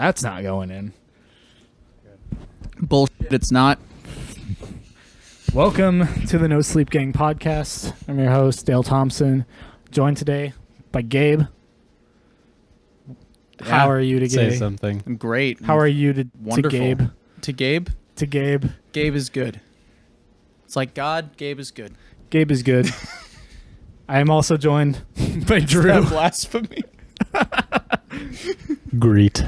That's not going in. Bullshit, it's not. Welcome to the No Sleep Gang podcast. I'm your host, Dale Thompson, joined today by Gabe. How are you to Gabe? Say something. I'm great. How are you to Gabe? To Gabe? To Gabe. Gabe is good. It's like God, Gabe is good. Gabe is good. I am also joined by Drew. Is that blasphemy? Greet.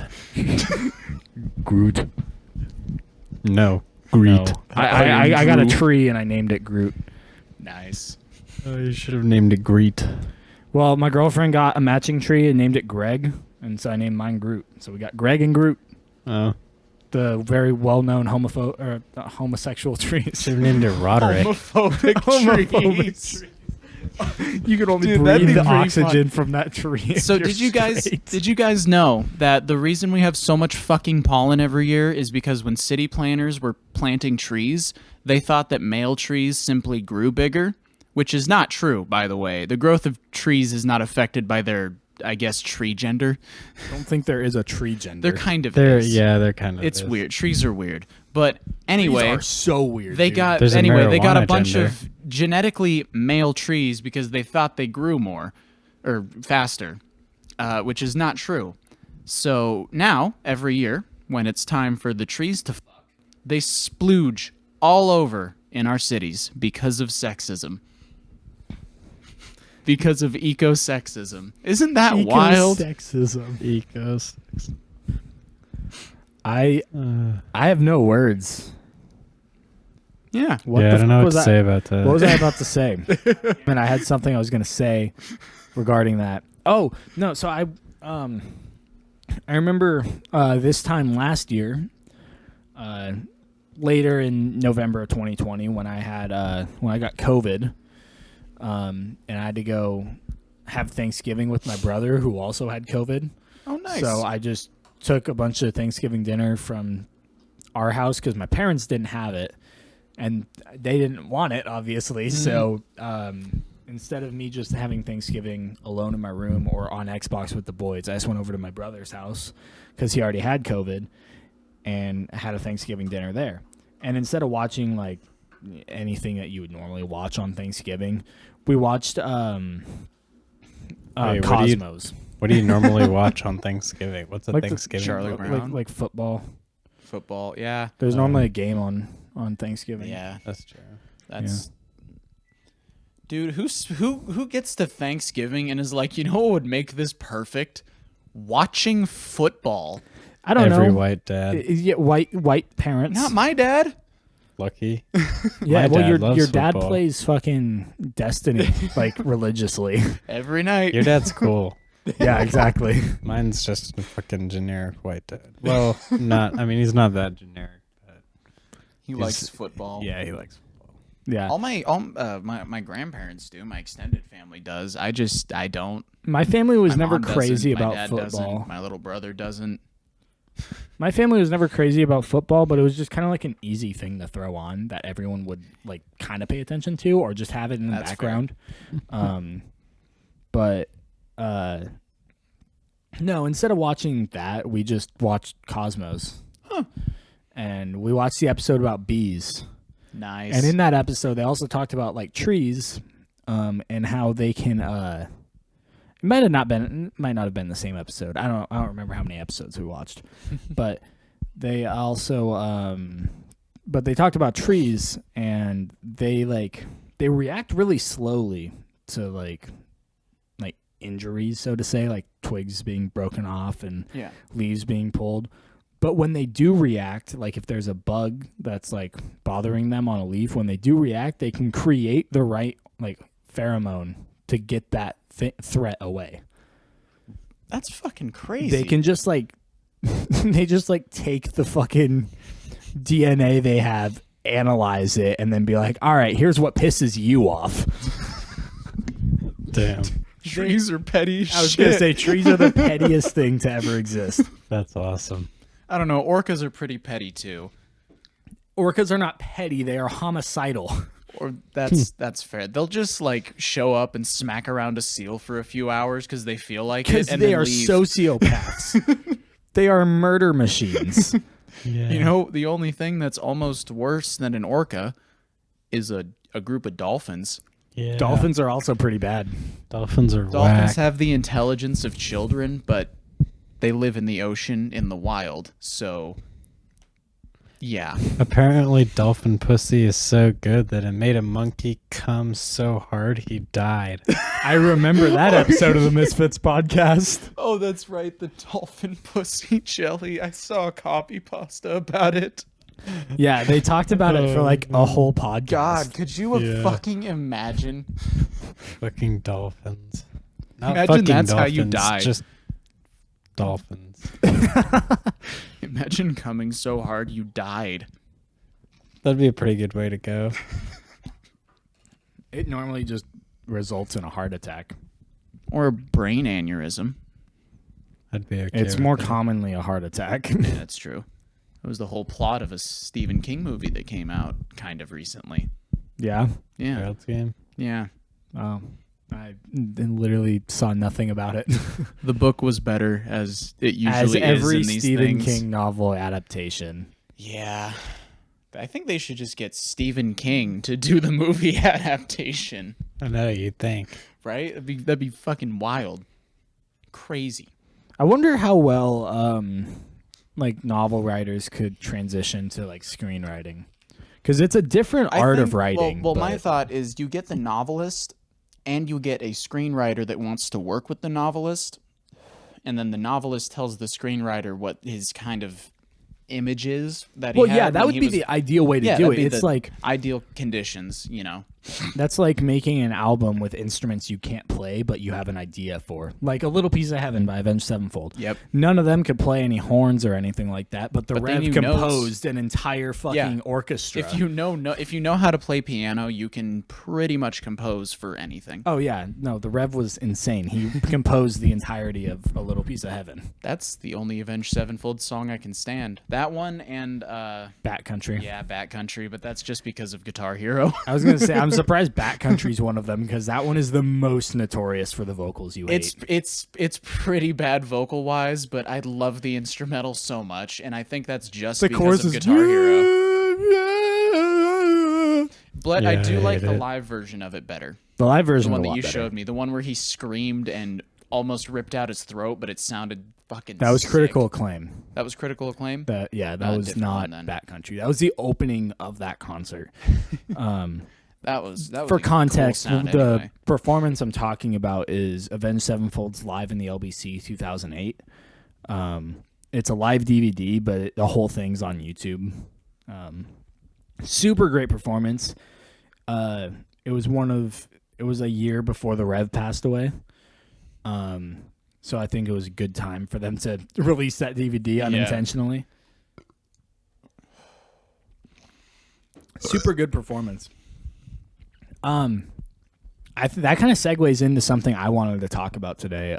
Groot. No. Greet. No. I got a tree and I named it Groot. Nice. Oh, you should have named it Greet. Well, my girlfriend got a matching tree and named it Greg, and so I named mine Groot. So we got Greg and Groot. Oh. The very well-known homosexual trees. Should have named it Roderick. Homophobic trees. You could only Dude, that'd breathe be the pretty oxygen from that tree. So You're did you guys know that the reason we have so much fucking pollen every year is because when city planners were planting trees, they thought that male trees simply grew bigger, which is not true, by the way. The growth of trees is not affected by their, I guess, tree gender. I don't think there is a tree gender. They're kind of they're kind of It's weird. Trees are weird. But anyway, trees are so weird. they dude. got There's a they got a marijuana bunch gender. of genetically male trees because they thought they grew more or faster, which is not true. So now every year when it's time for the trees to fuck, they splooge all over in our cities because of sexism. Because of ecosexism. Isn't that wild? Sexism. Ecos. I have no words. Yeah. What I the don't know fuck what was to that? say about that. What was I about to say? And I had something I was going to say regarding that. Oh, no, so I remember this time last year, later in November of 2020 when I got COVID, and I had to go have Thanksgiving with my brother who also had COVID. Oh, nice. So I just took a bunch of Thanksgiving dinner from our house because my parents didn't have it. And they didn't want it, obviously. So instead of me just having Thanksgiving alone in my room or on Xbox with the boys, I just went over to my brother's house because he already had COVID and had a Thanksgiving dinner there. And instead of watching like anything that you would normally watch on Thanksgiving, we watched Cosmos. What do you normally watch on Thanksgiving? What's a Like Thanksgiving? Charlie movie? Brown. Like football. Football, yeah. There's normally a game on Thanksgiving. Yeah. That's true. That's Dude, who gets to Thanksgiving and is like, you know what would make this perfect? Watching football. I don't know. Every white dad. Yeah, white parents. Not my dad. Lucky. Yeah, My well, dad loves your dad football. plays fucking Destiny like religiously. Every night. Your dad's cool. Yeah, exactly. Mine's just a fucking generic white dad. Well, not. I mean, he's not that generic. But He likes football. yeah, he likes football. Yeah, All my grandparents do. My extended family does. I don't. my family was My never mom crazy doesn't, my about dad football. Doesn't, my little brother doesn't. My family was never crazy about football, but it was just kind of like an easy thing to throw on that everyone would like kind of pay attention to or just have it in the That's background. But no, instead of watching that, we just watched Cosmos. And we watched the episode about bees. Nice. And in that episode, they also talked about like trees, and how they can. It might not have been the same episode. I don't remember how many episodes we watched, but they also, but they talked about trees, and they react really slowly to like injuries, so to say, like twigs being broken off and leaves being pulled. But when they do react, like if there's a bug that's like bothering them on a leaf, when they do react, they can create the right like pheromone to get that threat away. That's fucking crazy. They can just like they just like take the fucking DNA they have, analyze it, and then be like, all right, here's what pisses you off. Damn. Trees are petty. I was gonna say trees are the pettiest thing to ever exist. That's awesome. I don't know. Orcas are pretty petty too. Orcas are not petty; they are homicidal. Or that's fair. They'll just like show up and smack around a seal for a few hours because they feel like it, Because and they then are leave. sociopaths. They are murder machines. Yeah. You know, the only thing that's almost worse than an orca is a group of dolphins. Yeah. Dolphins are also pretty bad. Dolphins are Dolphins whack. have the intelligence of children, but they live in the ocean in the wild. So, yeah. Apparently, dolphin pussy is so good that it made a monkey come so hard he died. I remember that episode of the Misfits podcast. Oh, that's right. The dolphin pussy jelly. I saw a copy pasta about it. Yeah, they talked about it for like a whole podcast. God, could you Yeah. fucking imagine? Fucking dolphins. Not Imagine fucking that's how you dolphins, died. Just dolphins. Imagine coming so hard you died. That'd be a pretty good way to go. It normally just results in a heart attack. Or a brain aneurysm. I'd be okay. It's with more that. commonly a heart attack. Yeah, that's true. It was the whole plot of a Stephen King movie that came out kind of recently. Yeah. Yeah. Child's Game. Yeah. I literally saw nothing about it. The book was better, as it As usually every is in these Stephen things. King novel adaptation. Yeah. I think they should just get Stephen King to do the movie adaptation. I know you'd think. Right? That'd be fucking wild. Crazy. I wonder how well like novel writers could transition to like screenwriting. Because it's a different art of writing. Well, my but- thought is you get the novelist and you get a screenwriter that wants to work with the novelist. And then the novelist tells the screenwriter what his kind of image is that he Well, had yeah, that when would he be was- the ideal way to Yeah, do that'd it. be It's the like ideal conditions, you know. that's like making an album with instruments you can't play, but you have an idea for. Like A Little Piece of Heaven by Avenged Sevenfold. Yep. None of them could play any horns or anything like that, but the But they Rev knew composed an entire fucking orchestra. If you know how to play piano, you can pretty much compose for anything. Oh yeah, no, the Rev was insane. He composed the entirety of A Little Piece of Heaven. That's the only Avenged Sevenfold song I can stand. That one and Bat Country. yeah, Bat Country, but that's just because of Guitar Hero. I was gonna say I'm surprised Bat Country's one of them because that one is the most notorious for the vocals you hate. It's pretty bad vocal wise, but I love the instrumental so much, and I think that's just The because chorus of is Guitar Hero. But I Yeah, do I like hate the it. live version of it better. The live The version, one a that lot you better. showed me, the one where he screamed and almost ripped out his throat, but it sounded fucking. That was sick. critical acclaim. That was critical acclaim. That Not a was different one, not then. Bat Country. That was the opening of that concert. That was For a context, cool sound the anyway. performance I'm talking about is Avenged Sevenfold's live in the LBC 2008. It's a live DVD, but the whole thing's on YouTube. Super great performance. It was a year before the Rev passed away. So I think it was a good time for them to release that DVD unintentionally. Super good performance. That kind of segues into something I wanted to talk about today.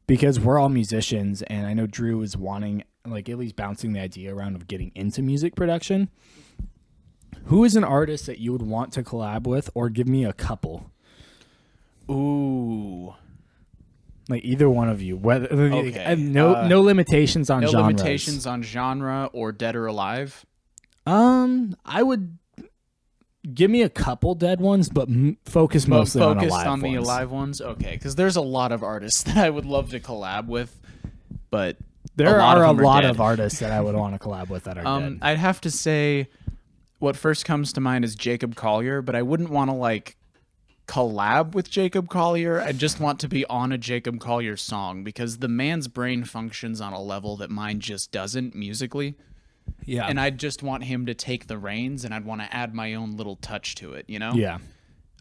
Because we're all musicians, and I know Drew is wanting, like, at least bouncing the idea around of getting into music production. Who is an artist that you would want to collab with, or give me a couple? Ooh. Like either one of you. Whether Okay. no limitations on No genres. limitations on genre or dead or alive. I would give me a couple dead ones, but focus mostly on Focused alive on the ones. alive ones. Okay, because there's a lot of artists that I would love to collab with, but There lot are of a them are lot dead. of artists that I would want to collab with that are dead. I'd have to say, what first comes to mind is Jacob Collier, but I wouldn't want to like collab with Jacob Collier. I just want to be on a Jacob Collier song because the man's brain functions on a level that mine just doesn't musically. Yeah. And I'd just want him to take the reins, and I'd want to add my own little touch to it, you know? Yeah.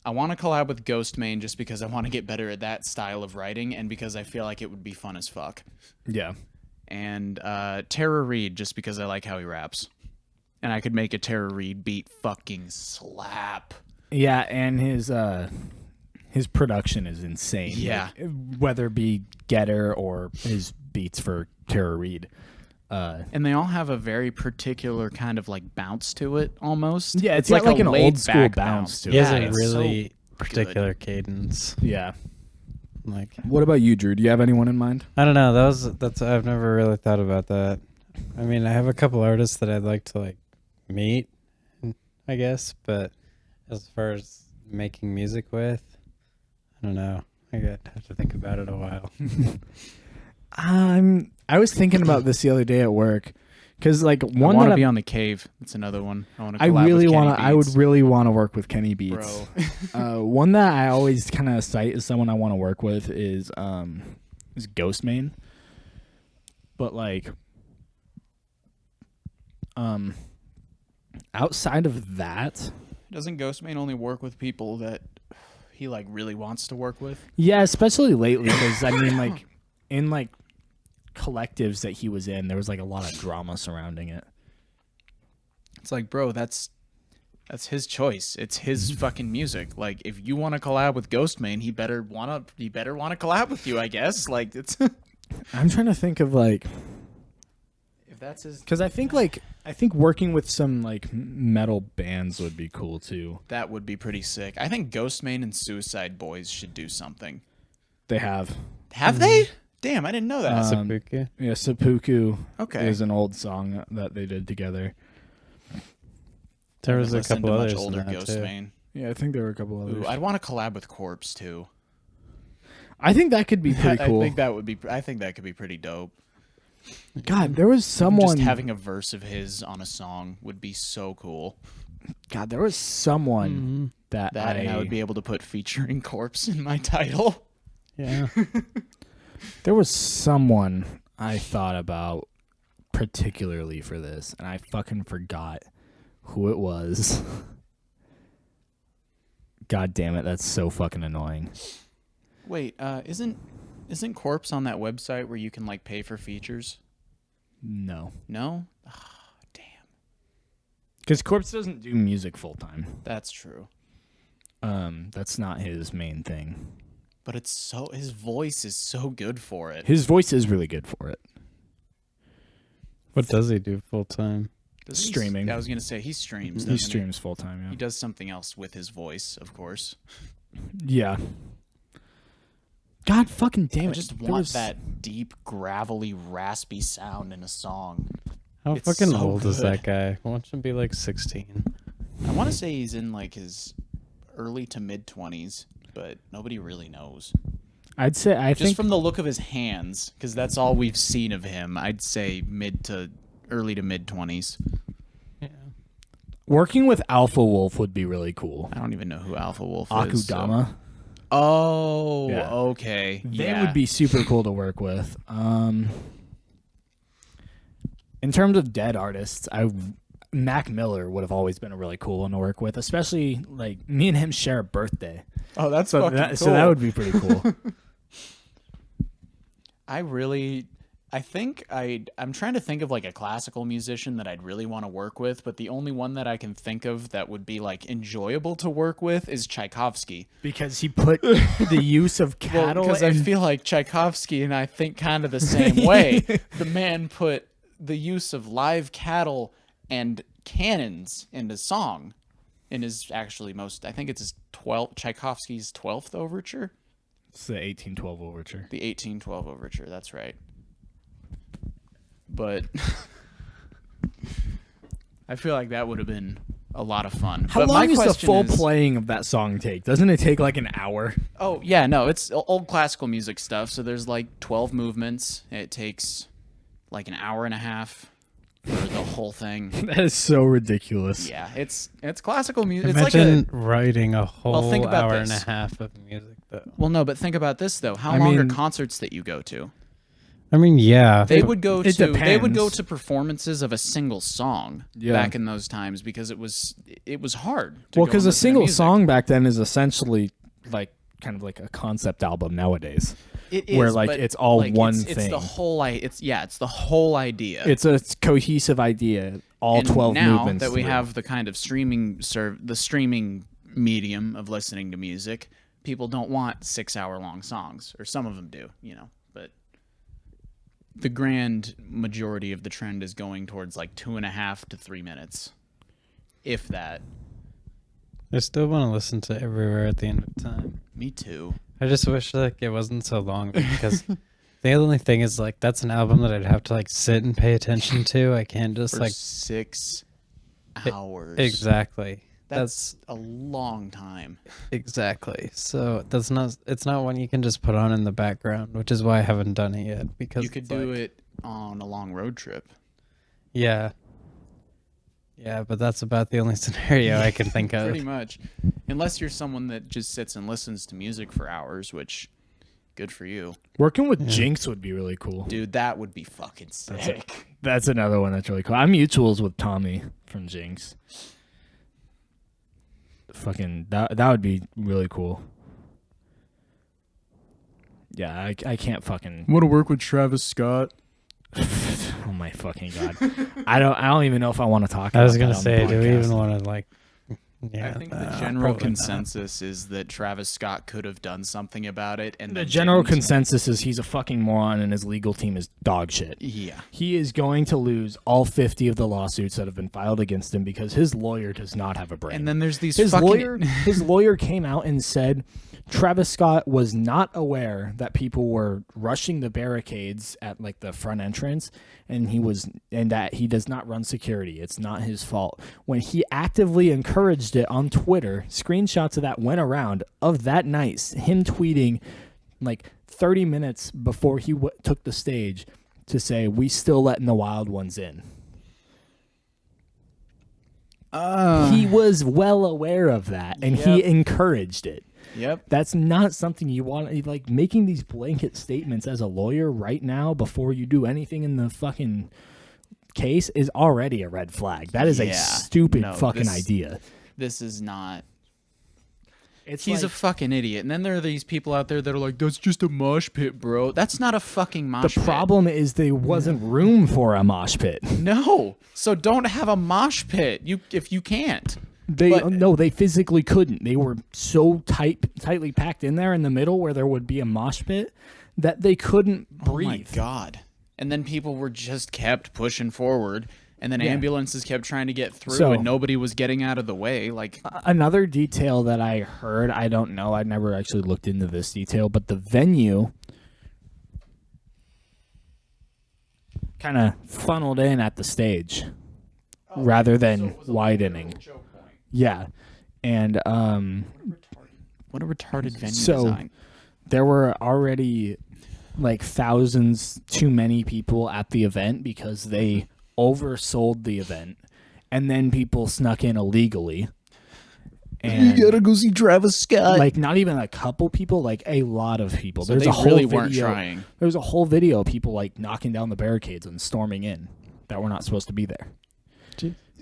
I want to collab with Ghostmane just because I want to get better at that style of writing and because I feel like it would be fun as fuck. Yeah. And Tara Reid just because I like how he raps. And I could make a Tara Reid beat fucking slap. Yeah, and his production is insane. Yeah. Like, whether it be Getter or his beats for Tara Reid. And they all have a very particular kind of like bounce to it almost. Yeah, it's got like a an old laid school back bounce to He it. has Yeah, a it's really so particular cadence. Yeah. Like, What about you, Drew? Do you have anyone in mind? I don't know. That's I've never really thought about that. I mean, I have a couple artists that I'd like to like meet, I guess, but as far as making music with, I don't know. I have to think about it a while. I was thinking about this the other day at work, because like I one want that to be on the Cave. That's another one. I want to. I really want to. I would really want to work with Kenny Beats. Bro. One that I always kind of cite as someone I want to work with is Ghostmane. But like, outside of that, Doesn't Ghostmane only work with people that he like really wants to work with? yeah, especially lately, because I mean, like in like collectives that he was in, there was like a lot of drama surrounding it. It's like, bro, that's his choice. It's his fucking music. Like, if you want to collab with Ghostmane, he better want to collab with you, I guess. Like, it's I'm trying to think of like, if that's his, because I think working with some like metal bands would be cool too. that would be pretty sick. I think Ghostmane and Suicide Boys should do something. They have. Have they? Damn, I didn't know that. Seppuku. Yeah, Seppuku Okay. is an old song that they did together. There was a Listen couple to others much older in that too. Ghostmane. Yeah, I think there were a couple others. Ooh, I'd want to collab with Corpse too. I think that could be pretty cool. I think that could be pretty dope. God, there was someone. Just having a verse of his on a song would be so cool. God, there was someone that And I would be able to put featuring Corpse in my title. Yeah. There was someone I thought about particularly for this, and I fucking forgot who it was. God damn it, that's so fucking annoying. Wait, isn't Corpse on that website where you can like pay for features? No. No? Oh, damn. Because Corpse doesn't do music full time. That's true. That's not his main thing. But his voice is so good for it. His voice is really good for it. What does he do full time? Streaming. I was going to say he streams. He streams full time, yeah. He does something else with his voice, of course. Yeah. God fucking damn it. I just want that deep, gravelly, raspy sound in a song. How It's fucking so old is good. that guy? I want him to be like 16. I want to say he's in like his early to mid 20s, but nobody really knows. I'd say Just from the look of his hands, because that's all we've seen of him, I'd say early to mid 20s. Yeah. working with Alpha Wolf would be really cool. I don't even know who Alpha Wolf is. Akudama. So. Oh, Yeah. okay. They would be super cool to work with. In terms of dead artists, Mac Miller would have always been a really cool one to work with, especially like me and him share a birthday. Oh, that's So fucking that, cool. so that would be pretty cool. I'm trying to think of like a classical musician that I'd really want to work with, but the only one that I can think of that would be like enjoyable to work with is Tchaikovsky. Because he put the use of cattle. Because I feel like Tchaikovsky and I think kind of the same way. The man put the use of live cattle and cannons in his song, in his actually I think it's his Tchaikovsky's 12th overture. It's the 1812 overture. The 1812 overture, that's right. But I feel like that would have been a lot of fun. How but long my does the question full is, playing of that song take? Doesn't it take like an hour? Oh, yeah, no, it's old classical music stuff. So there's like 12 movements. It takes like an hour and a half for the whole thing. That is so ridiculous. Yeah, it's classical music. Imagine It's like writing a whole think about hour this. and a half of music, though. well, no, but think about this though. How I long are mean- concerts that you go to? I mean, yeah. They would go It depends. to performances of a single song Yeah. back in those times because it was hard. Well, because a single song back then is essentially like kind of like a concept album nowadays. where, like, but, it's all like, one it's thing. the whole it's the whole idea. It's a cohesive idea. All And 12 now movements. that we through. have the kind of streaming medium of listening to music, people don't want 6-hour long songs, or some of them do, but the grand majority of the trend is going towards like 2.5 to 3 minutes, if that. I still want to listen to Everywhere at the End of Time. Me too. I just wish like it wasn't so long because the only thing is like that's an album that I'd have to like sit and pay attention to. I can't just For like 6 hours. exactly. That's a long time. Exactly. So it's not one you can just put on in the background, which is why I haven't done it yet because You could do it on a long road trip. Yeah. Yeah, but that's about the only scenario I can think of. Pretty much. Unless you're someone that just sits and listens to music for hours, which good for you. Working with Jinx would be really cool. Dude, that would be fucking sick. That's another one that's really cool. I'm mutuals with Tommy from Jinx. Fucking that would be really cool. Yeah, I can't fucking. Want to work with Travis Scott? Oh my fucking god! I don't even know if I want to talk. I was about gonna that on say, the do we podcast. even want to like? Yeah, I think the general probably not. consensus is that Travis Scott could have done something about it, and The then general didn't. consensus is he's a fucking moron and his legal team is dog shit. Yeah. He is going to lose all 50 of the lawsuits that have been filed against him because his lawyer does not have a brain. And then there's these his fucking his lawyer came out and said Travis Scott was not aware that people were rushing the barricades at like the front entrance, and that he does not run security. It's not his fault. When he actively encouraged it on Twitter, screenshots of that went around of that night, him tweeting like 30 minutes before he took the stage to say, "We still letting the wild ones in." He was well aware of that, and he encouraged it. Yep. That's not something you want. Like making these blanket statements as a lawyer right now before you do anything in the fucking case is already a red flag. That is a stupid fucking idea. This is not. It's He's a fucking idiot. And then there are these people out there that are like, that's just a mosh pit, bro. That's not a fucking mosh pit. The problem is there wasn't room for a mosh pit. No. So don't have a mosh pit if you can't. They physically couldn't. They were so tightly packed in there in the middle where there would be a mosh pit that they couldn't breathe. Oh my God. And then people were just kept pushing forward, and then ambulances kept trying to get through, and nobody was getting out of the way. Like another detail that I heard, I don't know, I never actually looked into this detail, but the venue kind of funneled in at the stage rather than widening. Yeah. And what a retarded venue so design. There were already like thousands too many people at the event because they oversold the event, and then people snuck in illegally. And you gotta go see Travis Scott. like not even a couple people, like a lot of people. So There's they a whole really video, weren't trying. There's a whole video of people like knocking down the barricades and storming in that were not supposed to be there.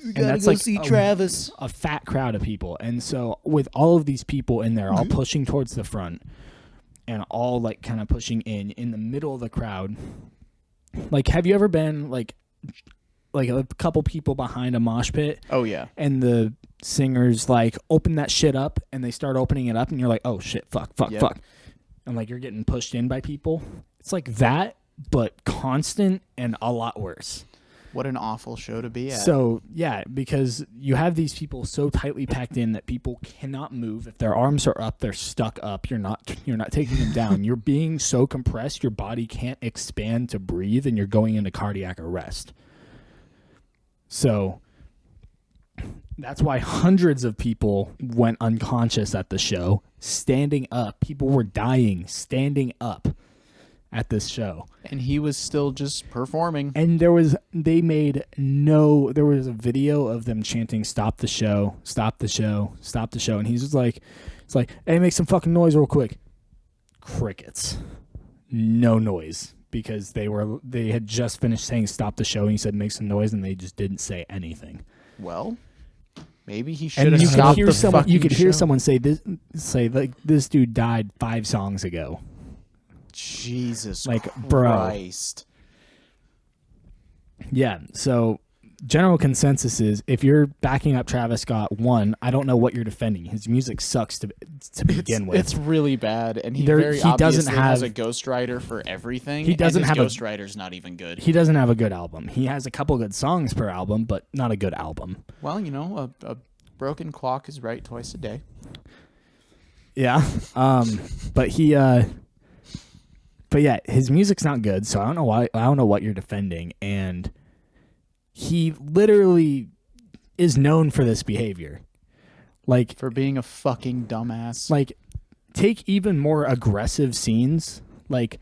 You gotta that's go like see Travis. A fat crowd of people. And so with all of these people in there all pushing towards the front and all like kind of pushing in the middle of the crowd, like have you ever been like a couple people behind a mosh pit? Oh yeah. And the singers like open that shit up and they start opening it up and you're like, oh shit, fuck. And like you're getting pushed in by people. It's like that, but constant and a lot worse. What an awful show to be at. So, yeah, because you have these people so tightly packed in that people cannot move. If their arms are up, they're stuck up. You're not taking them down. You're being so compressed, your body can't expand to breathe, and you're going into cardiac arrest. So, that's why hundreds of people went unconscious at the show, standing up. People were dying standing up at this show. And he was still just performing. And there was a video of them chanting, stop the show, stop the show, stop the show. And he's just like, it's like, hey, make some fucking noise real quick. Crickets. No noise. Because they had just finished saying stop the show and he said make some noise and they just didn't say anything. Well, maybe he should have stopped the fucking show. You could hear someone say this dude died 5 songs ago. Jesus Bro. Christ. Yeah, so general consensus is if you're backing up Travis Scott, one, I don't know what you're defending. His music sucks to begin with. It's really bad, and he doesn't obviously have has a ghostwriter for everything. He doesn't and have his ghostwriter's not even good. He doesn't have a good album. He has a couple good songs per album, but not a good album. Well, a broken clock is right twice a day. Yeah. But he but yeah, his music's not good, so I don't know what you're defending, and he literally is known for this behavior. Like, For being a fucking dumbass. like, take even more aggressive scenes. Like,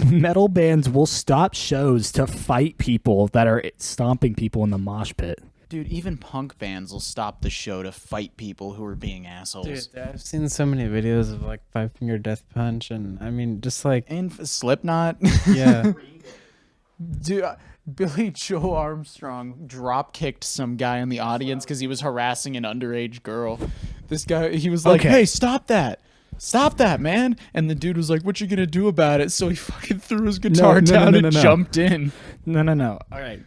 metal bands will stop shows to fight people that are stomping people in the mosh pit. Dude, even punk bands will stop the show to fight people who are being assholes. Dude, I've seen so many videos of like Five Finger Death Punch, and I mean, just like And Slipknot. yeah, Dude, Billy Joe Armstrong drop kicked some guy in the audience because he was harassing an underage girl. This guy, he was like, Okay. "Hey, stop that! Stop that, man!" And the dude was like, "What you gonna do about it?" So he fucking threw his guitar down and jumped in. No. All right.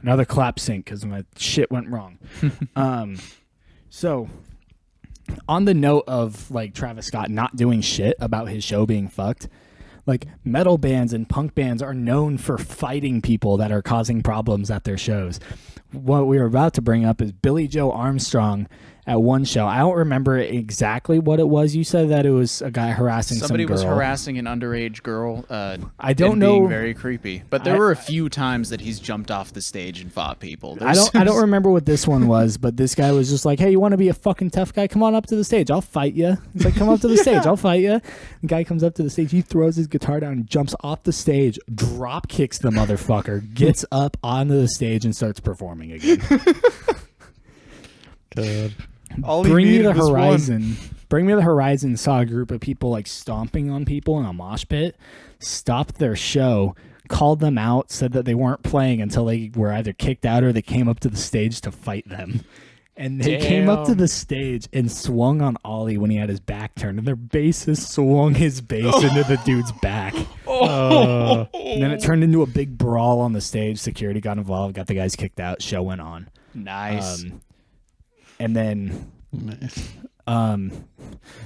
Another clap sync because my shit went wrong. So, on the note of like Travis Scott not doing shit about his show being fucked, like metal bands and punk bands are known for fighting people that are causing problems at their shows. What we were about to bring up is Billy Joe Armstrong at one show. I don't remember exactly what it was. You said that it was a guy harassing Somebody some girl. was harassing an underage girl. I don't and know. Being very creepy. But there were a few times that he's jumped off the stage and fought people. I don't remember what this one was, but this guy was just like, "Hey, you want to be a fucking tough guy? Come on up to the stage. I'll fight you." He's like, "Come up to the stage. I'll fight you." The guy comes up to the stage. He throws his guitar down, jumps off the stage, drop kicks the motherfucker, gets up onto the stage, and starts performing again. good. All he Bring Me the needed was one. Horizon. Bring Me the Horizon saw a group of people like stomping on people in a mosh pit, stopped their show, called them out, said that they weren't playing until they were either kicked out or they came up to the stage to fight them. And they came up to Damn. the stage and swung on Ollie when he had his back turned, and their bassist swung his bass into the dude's back. And then it turned into a big brawl on the stage. Security got involved, got the guys kicked out. Show went on. Nice. And then Nice.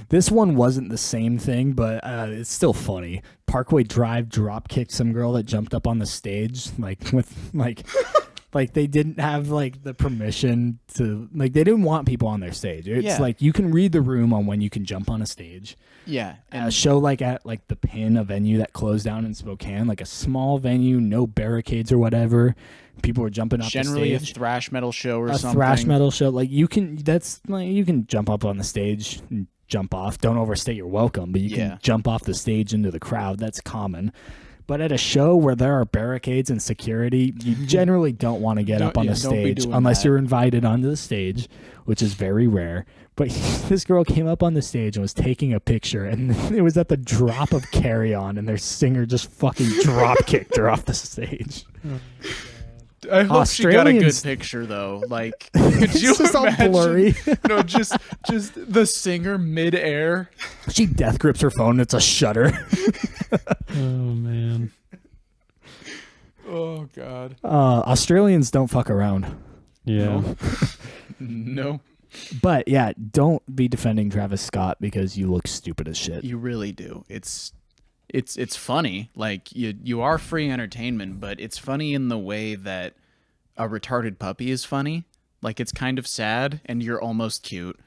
this one wasn't the same thing, but it's still funny. Parkway Drive drop kicked some girl that jumped up on the stage, like with like they didn't have like the permission to, like, they didn't want people on their stage. It's Yeah. like you can read the room on when you can jump on a stage. Yeah. A show like at like the Pin, a venue that closed down in Spokane, like a small venue, no barricades or whatever. People were jumping off Generally the a stage. thrash metal show or A something. thrash metal show, like you can. That's like you can jump up on the stage and jump off. Don't overstay your welcome, but you Yeah. can jump off the stage into the crowd. That's common. But at a show where there are barricades and security, you generally don't want to get up on the don't be stage doing unless that. you're invited onto the stage, which is very rare. But this girl came up on the stage and was taking a picture, and it was at the drop of Carry On, and their singer just fucking drop kicked her off the stage. I hope she got a good Australians- picture though. Like, could It's you just all imagine? blurry. No, just the singer midair. She death grips her phone. It's a shutter. Oh man. Oh God. Australians don't fuck around. Yeah. No, But yeah, don't be defending Travis Scott because you look stupid as shit. you really do. It's funny. Like you are free entertainment, but it's funny in the way that a retarded puppy is funny. Like it's kind of sad, and you're almost cute.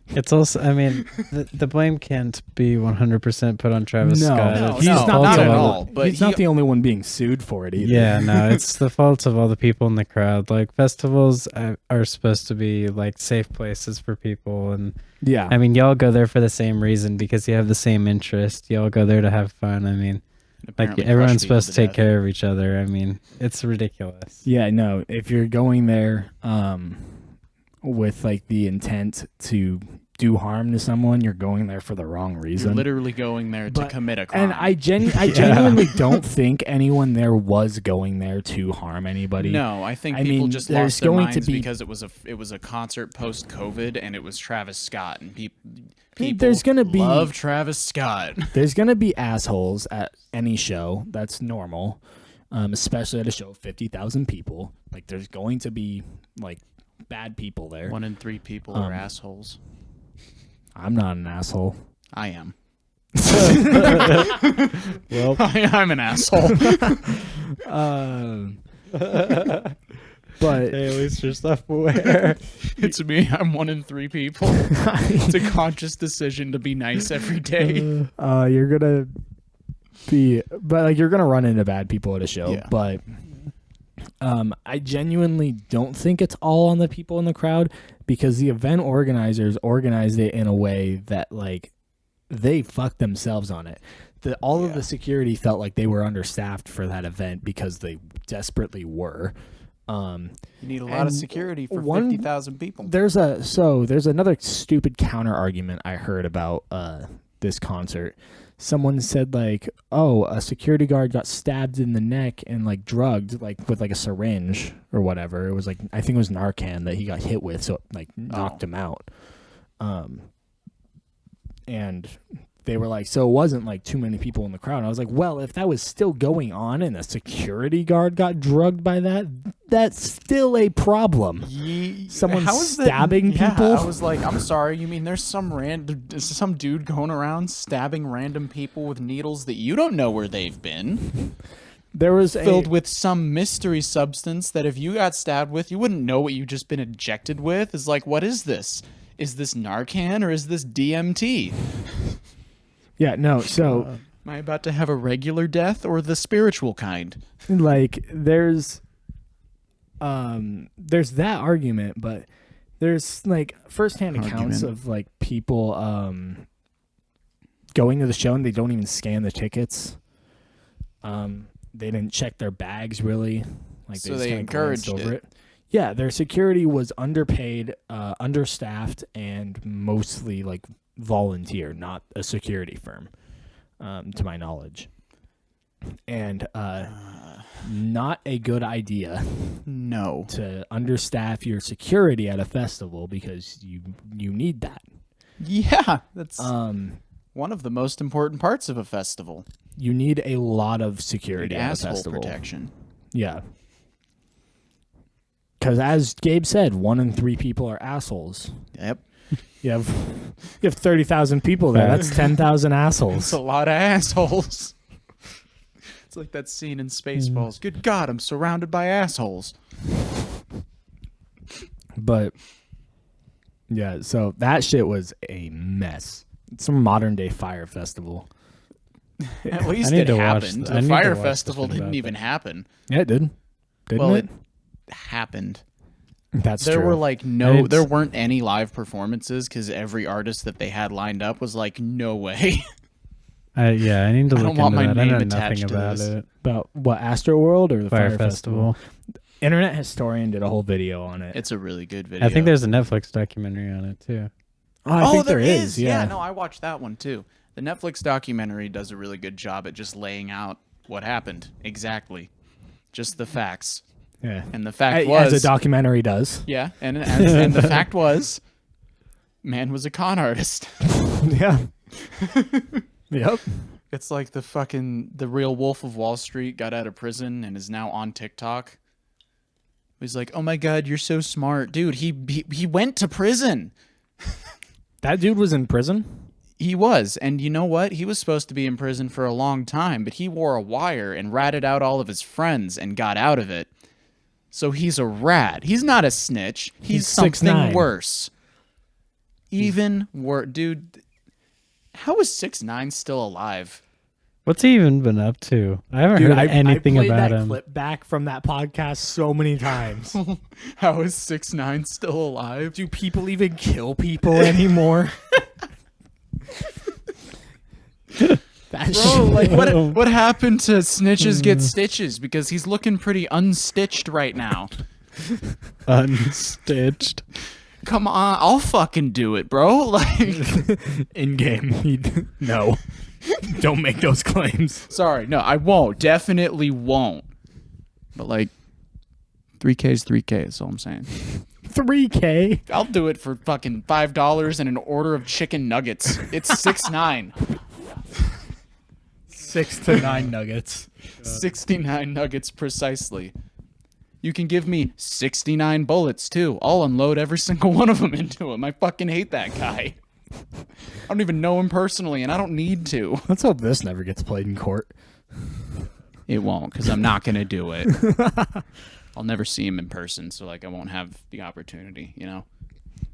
It's also, I mean, the blame can't be 100% put on Travis Scott. No, It's no, the fault not of at all all. But he's not the only one being sued for it either. Yeah, no, it's the fault of all the people in the crowd. Like, festivals are supposed to be like safe places for people, and Yeah. I mean, y'all go there for the same reason because you have the same interest. Y'all go there to have fun. I mean, like apparently everyone's crush people supposed to take death. care of each other. I mean, it's ridiculous. Yeah, no. If you're going there with like the intent to do harm to someone, you're going there for the wrong reason. You're literally going there to But- commit a crime. And I genuinely don't think anyone there was going there to harm anybody. No, I think I people mean, just there's lost their going to minds be- because it was a concert post COVID and it was Travis Scott and people there's gonna be- love Travis Scott. There's going to be assholes at any show. That's normal, especially at a show of 50,000 people. Like, there's going to be, like, bad people there. 1 in 3 people are assholes. I'm not an asshole. I am. Well, I'm an asshole. But Hey, at least you're self-aware. It's me. I'm one in 3 people. It's a conscious decision to be nice every day. you're gonna be, but like you're gonna run into bad people at a show. Yeah. But I genuinely don't think it's all on the people in the crowd, because the event organizers organized it in a way that like they fucked themselves on it. All of the security felt like they were understaffed for that event because they desperately were. You need a lot of security for 50,000 people. There's another stupid counter argument I heard about this concert. Someone said like, "Oh, a security guard got stabbed in the neck and like drugged like with like a syringe or whatever." It was like, I think it was Narcan that he got hit with, so it like knocked him out. And they were like, so it wasn't like too many people in the crowd. And I was like, well, if that was still going on and a security guard got drugged by that, that's still a problem. Someone stabbing people. I was like, I'm sorry. You mean there's some dude going around stabbing random people with needles that you don't know where they've been? There was filled with some mystery substance that if you got stabbed with, you wouldn't know what you just been injected with. It's like, what is this? Is this Narcan or is this DMT? Yeah, no, so... am I about to have a regular death or the spiritual kind? Like, there's that argument, but there's, like, firsthand accounts of, like, people going to the show and they don't even scan the tickets. They didn't check their bags, really. Like, so they encouraged it. Yeah, their security was underpaid, understaffed, and mostly, like, volunteer, not a security firm, to my knowledge. And not a good idea. No. To understaff your security at a festival, because you need that. Yeah, that's one of the most important parts of a festival. You need a lot of security at a festival. Protection. Yeah. Because as Gabe said, 1 in 3 people are assholes. Yep. You have 30,000 people there. That's 10,000 assholes. That's a lot of assholes. It's like that scene in Spaceballs. Good God, I'm surrounded by assholes. But yeah, so that shit was a mess. It's a modern day fire festival. At least it happened. The fire festival didn't even happen. Yeah, it did. Didn't it? Happened. That's there true. were like there weren't any live performances because every artist that they had lined up was like, no way. I need to look into that. I know nothing about it. About what, Astroworld or the Fire Festival? Internet Historian did a whole video on it. It's a really good video. I think there's a Netflix documentary on it too. I think there is. Yeah, no, I watched that one too. The Netflix documentary does a really good job at just laying out what happened exactly, just the facts. Yeah, and the fact was, as a documentary does. Yeah, and the fact was, man was a con artist. Yeah. Yep. It's like the real Wolf of Wall Street got out of prison and is now on TikTok. He's like, oh my God, you're so smart, dude. He went to prison. That dude was in prison? He was, and you know what? He was supposed to be in prison for a long time, but he wore a wire and ratted out all of his friends and got out of it. So he's a rat. He's not a snitch. He's something 6'9". worse. Even worse. Dude, how is 6'9" still alive? What's he even been up to? I haven't heard anything about him. I played that clip back from that podcast so many times. How is 6'9" still alive? Do people even kill people anymore? Bro, like what happened to snitches get stitches? Because he's looking pretty unstitched right now. Unstitched. Come on, I'll fucking do it, bro. Like in game, no, don't make those claims. Sorry, no, I won't. Definitely won't. But like, 3K is 3K. That's all I'm saying. 3K. I'll do it for fucking $5 and an order of chicken nuggets. It's 6'9". 6 to 9 nuggets. 69 nuggets precisely. You can give me 69 bullets too. I'll unload every single one of them into him. I fucking hate that guy. I don't even know him personally, and I don't need to. Let's hope this never gets played in court. It won't, because I'm not going to do it. I'll never see him in person, so like I won't have the opportunity, you know.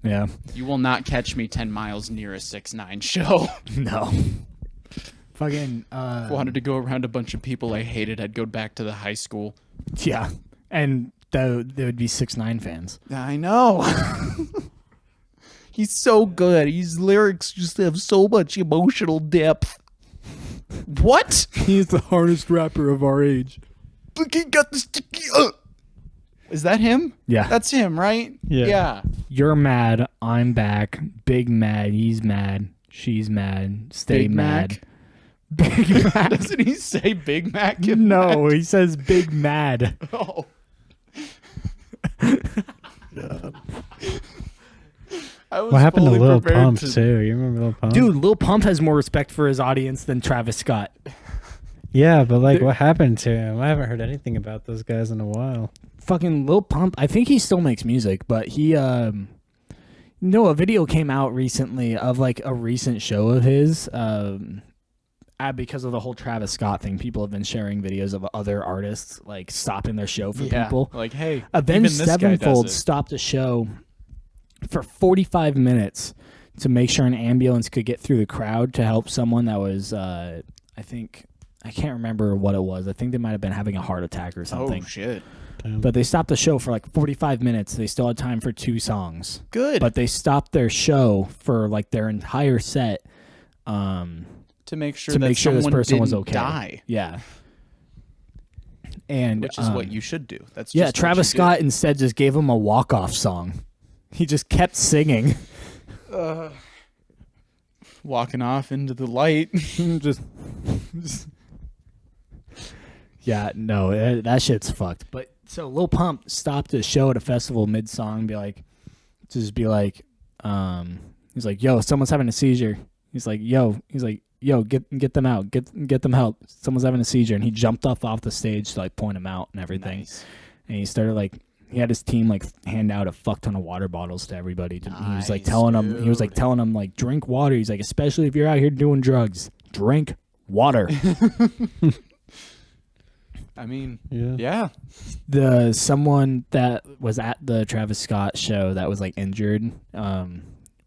Yeah. You will not catch me 10 miles near a 6ix9ine show. No. Fucking. If I wanted to go around a bunch of people I hated, I'd go back to the high school. Yeah, and there would be 6ix9ine fans. I know. He's so good. His lyrics just have so much emotional depth. What? He's the hardest rapper of our age. Look, he got the sticky. Is that him? Yeah. That's him, right? Yeah. You're mad. I'm back. Big mad. He's mad. She's mad. Stay Big mad. Mac? Big Mac. Doesn't he say Big Mac? No, he says big mad. Oh. What happened to Lil Pump too? You remember Lil Pump? Dude, Lil Pump has more respect for his audience than Travis Scott. Yeah, but like, what happened to him? I haven't heard anything about those guys in a while. Fucking Lil Pump, I think he still makes music, but he, a video came out recently of like a recent show of his, because of the whole Travis Scott thing. People have been sharing videos of other artists like stopping their show for people. Like, hey, Avenged even this guy Sevenfold does it. stopped a show for 45 minutes to make sure an ambulance could get through the crowd to help someone that was, I can't remember what it was. I think they might have been having a heart attack or something. Oh, shit. But they stopped the show for like 45 minutes. They still had time for 2 songs. Good. But they stopped their show for like their entire set to make sure to that make sure this someone person was didn't okay. die. Yeah. And Which is what you should do. That's just yeah, what Travis you do. Scott instead just gave him a walk-off song. He just kept singing. Walking off into the light. just yeah, no, that shit's fucked. But so Lil Pump stopped his show at a festival mid-song and be like, he's like, yo, someone's having a seizure. He's like, yo, get them out, get them help. Someone's having a seizure, and he jumped off the stage to like point him out and everything. Nice. And he started like, he had his team like hand out a fuck ton of water bottles to everybody. He was like Nice, telling them, like, drink water. He's like, especially if you're out here doing drugs, drink water. I mean, Yeah. Someone that was at the Travis Scott show that was like injured,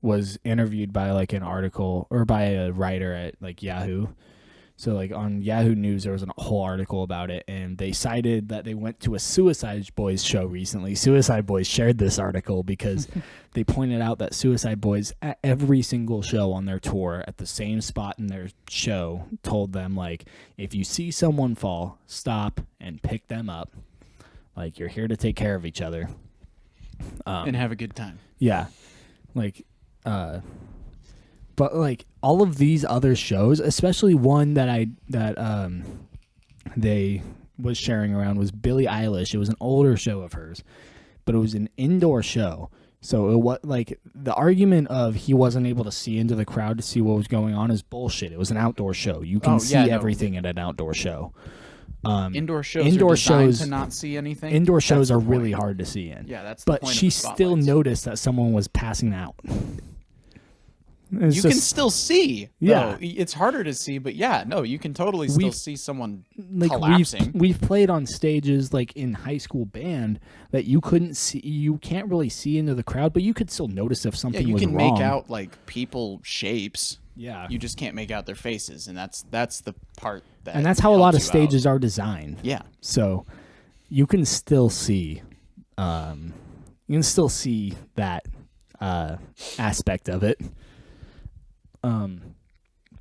was interviewed by like an article or by a writer at like Yahoo. So like on Yahoo News, there was a whole article about it, and they cited that they went to a Suicide Boys show recently. Suicide Boys shared this article because they pointed out that Suicide Boys at every single show on their tour at the same spot in their show told them like, if you see someone fall, stop and pick them up. Like, you're here to take care of each other. and have a good time. Yeah. Like, but like all of these other shows, especially one that they was sharing around was Billie Eilish. It was an older show of hers, but it was an indoor show. So it was like the argument of he wasn't able to see into the crowd to see what was going on is bullshit. It was an outdoor show. You can see everything at an outdoor show. Indoor shows indoor are designed shows to not see anything. Indoor shows That's are the really point. hard to see in. Yeah, that's the but point she of the still spotlights. noticed that someone was passing out. You can still see. Yeah. though. It's harder to see, but yeah, no, you can totally still see someone like collapsing. we've played on stages like in high school band that you couldn't see. You can't really see into the crowd, but you could still notice if Yeah, something you was can wrong. make out like people shapes. Yeah, You just can't make out their faces, and that's the part that. and that's how a lot of helps you out. stages are designed. Yeah. So you can still see, that aspect of it.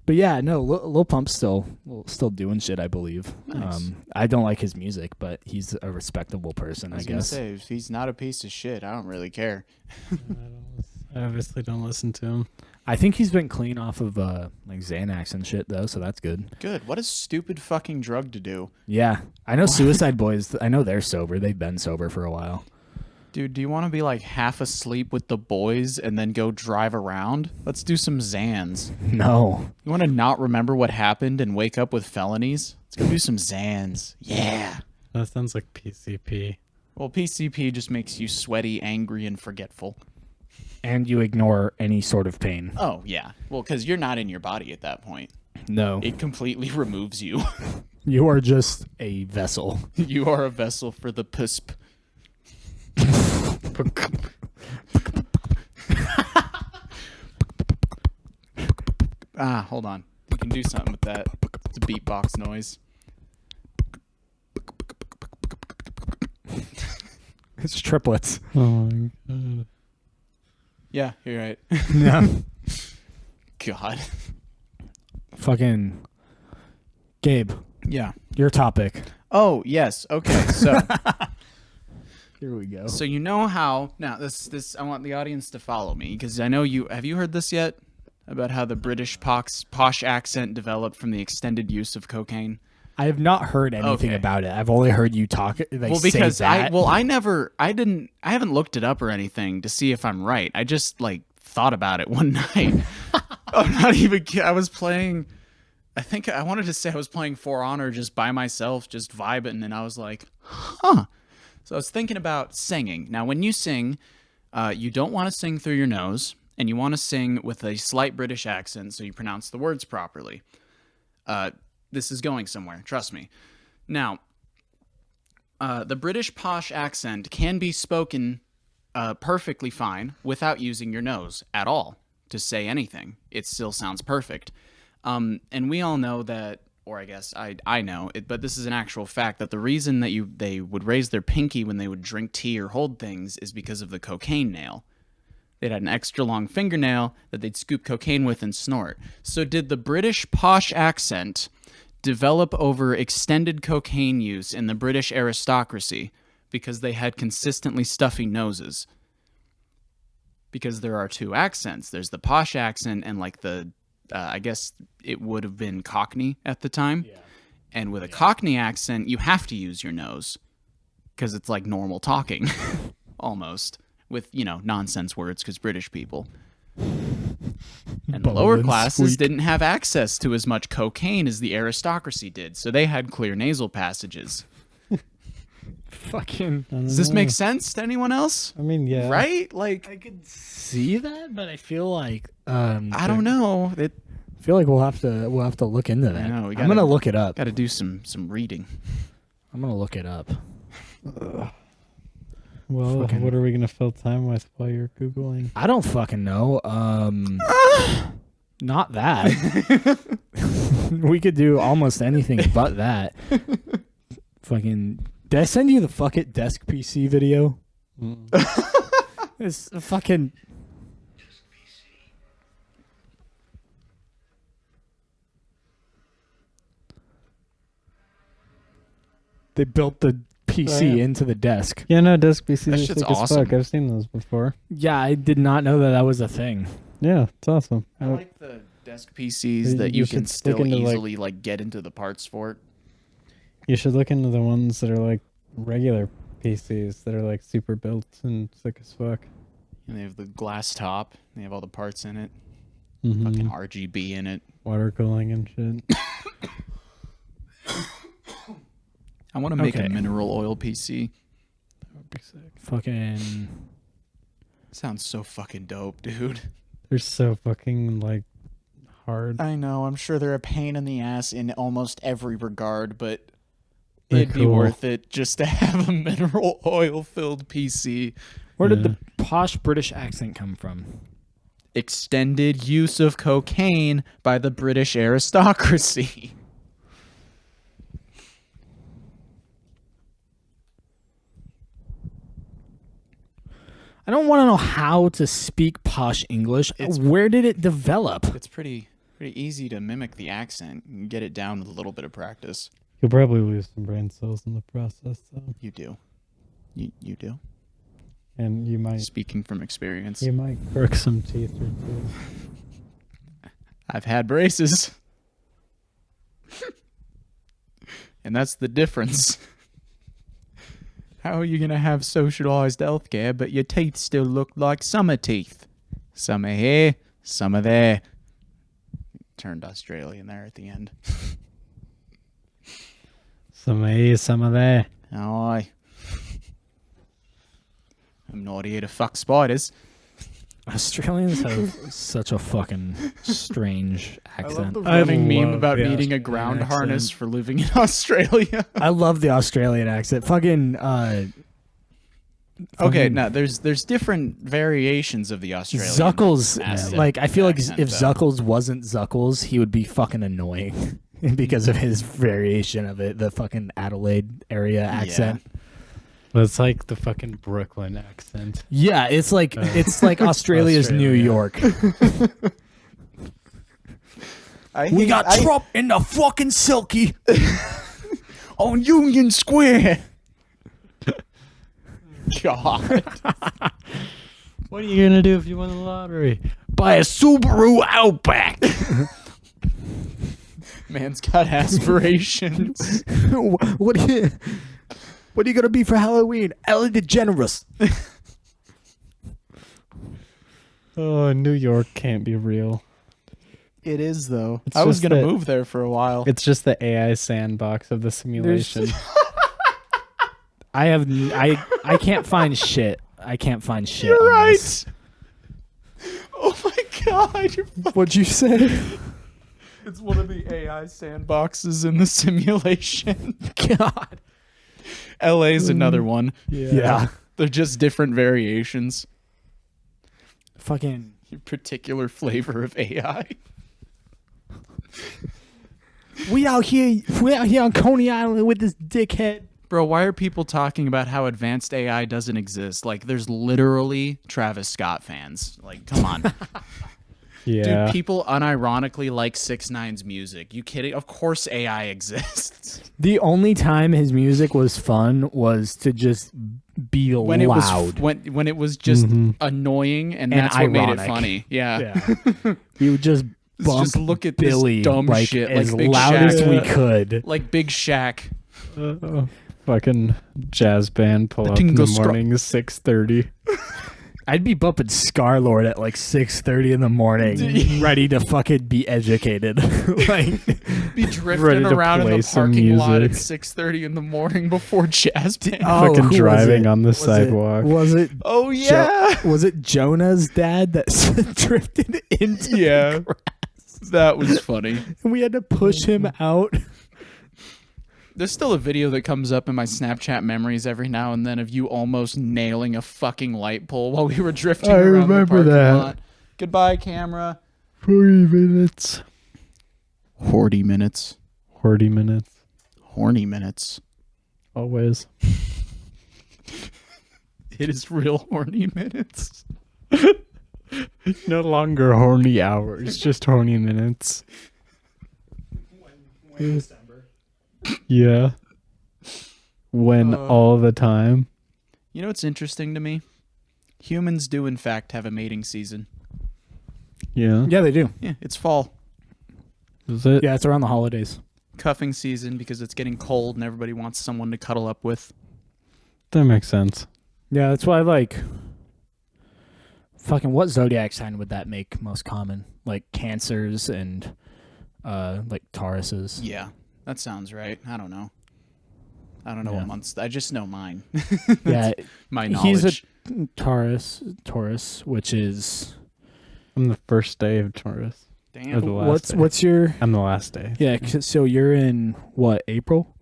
But yeah, no, Lil Pump's still doing shit, I believe. Nice. I don't like his music, but he's a respectable person, I I was gonna guess. say, if he's not a piece of shit, I don't really care. I obviously don't listen to him. I think he's been clean off of like Xanax and shit though, so that's good. Good. What a stupid fucking drug to do. Yeah, I know Suicide Boys. I know they're sober. They've been sober for a while. Dude, do you want to be like half asleep with the boys and then go drive around? Let's do some Xans. No, You want to not remember what happened and wake up with felonies? Let's go do some Xans. Yeah. That sounds like PCP. Well, PCP just makes you sweaty, angry, and forgetful. and you ignore any sort of pain. Oh, yeah. Well, because you're not in your body at that point. No, It completely removes you. you are just a vessel. You are a vessel for the PUSP. Hold on. You can do something with that. It's a beatbox noise. It's triplets. Oh my god. Yeah, you're right. Yeah. God. Fucking Gabe, Yeah. your topic. Oh, yes. Okay, so Here we go. so you know how now this I want the audience to follow me because I know you have you heard this yet about how the British posh accent developed from the extended use of cocaine? I have not heard anything Okay. about it. I've only heard you talk. Well, because say that. I haven't looked it up or anything to see if I'm right. I just like thought about it one night. I'm not even kidding. I was playing. I think I wanted to say I was playing For Honor just by myself, just vibing, and I was like, huh. So I was thinking about singing. Now, when you sing, you don't want to sing through your nose, and you want to sing with a slight British accent so you pronounce the words properly. This is going somewhere, trust me. Now, the British posh accent can be spoken perfectly fine without using your nose at all to say anything. It still sounds perfect. And we all know that, or I guess I know it, but this is an actual fact that the reason that they would raise their pinky when they would drink tea or hold things is because of the cocaine nail. They'd had an extra long fingernail that they'd scoop cocaine with and snort. So did the British posh accent develop over extended cocaine use in the British aristocracy because they had consistently stuffy noses? Because there are two accents. There's the posh accent and like the, I guess it would have been Cockney at the time. Yeah. And with a Cockney accent, you have to use your nose because it's like normal talking almost with, nonsense words because British people. And the lower classes didn't have access to as much cocaine as the aristocracy did, so they had clear nasal passages. Fucking. Does this make sense to anyone else? I mean, yeah. Right? Like, I could see that, but I feel like I don't know. I feel like we'll have to look into that. I know, I'm gonna look it up. Got to do some reading. I'm gonna look it up. Well, what are we gonna fill time with while you're googling? I don't fucking know. Not that. We could do almost anything but that. Fucking. Did I send you the fuck it desk PC video? It's a fucking. They built the PC into the desk. Yeah, no, desk PCs That are shit's sick as awesome. fuck. I've seen those before. Yeah, I did not know that was a thing. Yeah, it's awesome. I like the desk PCs that You you can should still look into, easily get into the parts for it. You should look into the ones that are like regular PCs that are like super built and sick as fuck. And they have the glass top. They have all the parts in it. Mm-hmm. Fucking RGB in it. Water cooling and shit. I want to make Okay. a mineral oil PC. That would be sick. Fucking. Sounds so fucking dope, dude. They're so fucking like hard. I know. I'm sure they're a pain in the ass in almost every regard, but They're it'd be cool. worth it just to have a mineral oil filled PC. Where did the posh British accent come from? Extended use of cocaine by the British aristocracy. I don't want to know how to speak posh English. Where did it develop? It's pretty easy to mimic the accent. You can get it down with a little bit of practice. You'll probably lose some brain cells in the process, though. You do. You do. And you might Speaking from experience. crook some teeth or two. I've had braces. And that's the difference. How are you going to have socialized healthcare, but your teeth still look like summer teeth? Some are here, some are there. Turned Australian there at the end. Some here, some are there. Aye. I'm not here to fuck spiders. Australians have such a fucking strange accent. Running meme love about the needing a Australian ground accent. harness for living in Australia. I love the Australian accent. Fucking Okay, no, there's different variations of the Australian Zuckles, accent- like I feel like accent, if though. Zuckles wasn't Zuckles, he would be fucking annoying because of his variation of it, the fucking Adelaide area accent. That's like the fucking Brooklyn accent. Yeah, it's like Australia's New Australia. York. We got Trump in the fucking silky on Union Square. God. What are you gonna do if you win the lottery? Buy a Subaru Outback. Man's got aspirations. What are you gonna be for Halloween? Ellen DeGeneres. Oh, New York can't be real. It is, though. It's I was just going to that- move there for a while. It's just the AI sandbox of the simulation. I can't find shit. I can't find shit. You're on right. this. Oh, my God. What'd you say? It's one of the AI sandboxes in the simulation. God. LA's another one. Yeah. They're just different variations. Fucking. Your particular flavor of AI. We out here on Coney Island with this dickhead. Bro, why are people talking about how advanced AI doesn't exist? Like, there's literally Travis Scott fans. Like, come on. Yeah. Dude, people unironically like 6ix9ine's music. You kidding? Of course AI exists. The only time his music was fun was to just be When loud. it was when it was just annoying and that's what made it ironic. funny. Yeah. We would just bump Just look at Billy this dumb like shit as like Big loud Shaq. as we could. Like Big Shaq. Fucking jazz band pull The up in the Tingle Scro- morning, 6:30. I'd be bumping Scar-Lord at like 6:30 in the morning, ready to fucking be educated. Like, Be Ready drifting to around in play the some parking lot at music. 6:30 in the morning before jazz band. Fucking who was driving it? on the Was sidewalk. Was it? Oh yeah. Was it Jonah's dad that drifted into Yeah. the grass? That was funny. And we had to push him out. There's still a video that comes up in my Snapchat memories every now and then of you almost nailing a fucking light pole while we were drifting I around the remember parking that. lot. Goodbye, camera. 40 minutes. 40 minutes. 40 minutes. Horny minutes. Always. It is real horny minutes. No longer horny hours, just horny minutes. Yeah. When all the time. You know what's interesting to me? Humans do, in fact, have a mating season. Yeah. Yeah, they do. Yeah, it's fall. Is it? Yeah, it's around the holidays. Cuffing season because it's getting cold and everybody wants someone to cuddle up with. That makes sense. Yeah, that's why fucking what zodiac sign would that make most common? Like Cancers and like Tauruses. Yeah, that sounds right. I don't know. I don't know Yeah. what months. I just know mine. Yeah, My knowledge. he's a Taurus, which is I'm the first day of Taurus. Damn. Or the last day. what's your I'm the last day. yeah? So you're in what, April?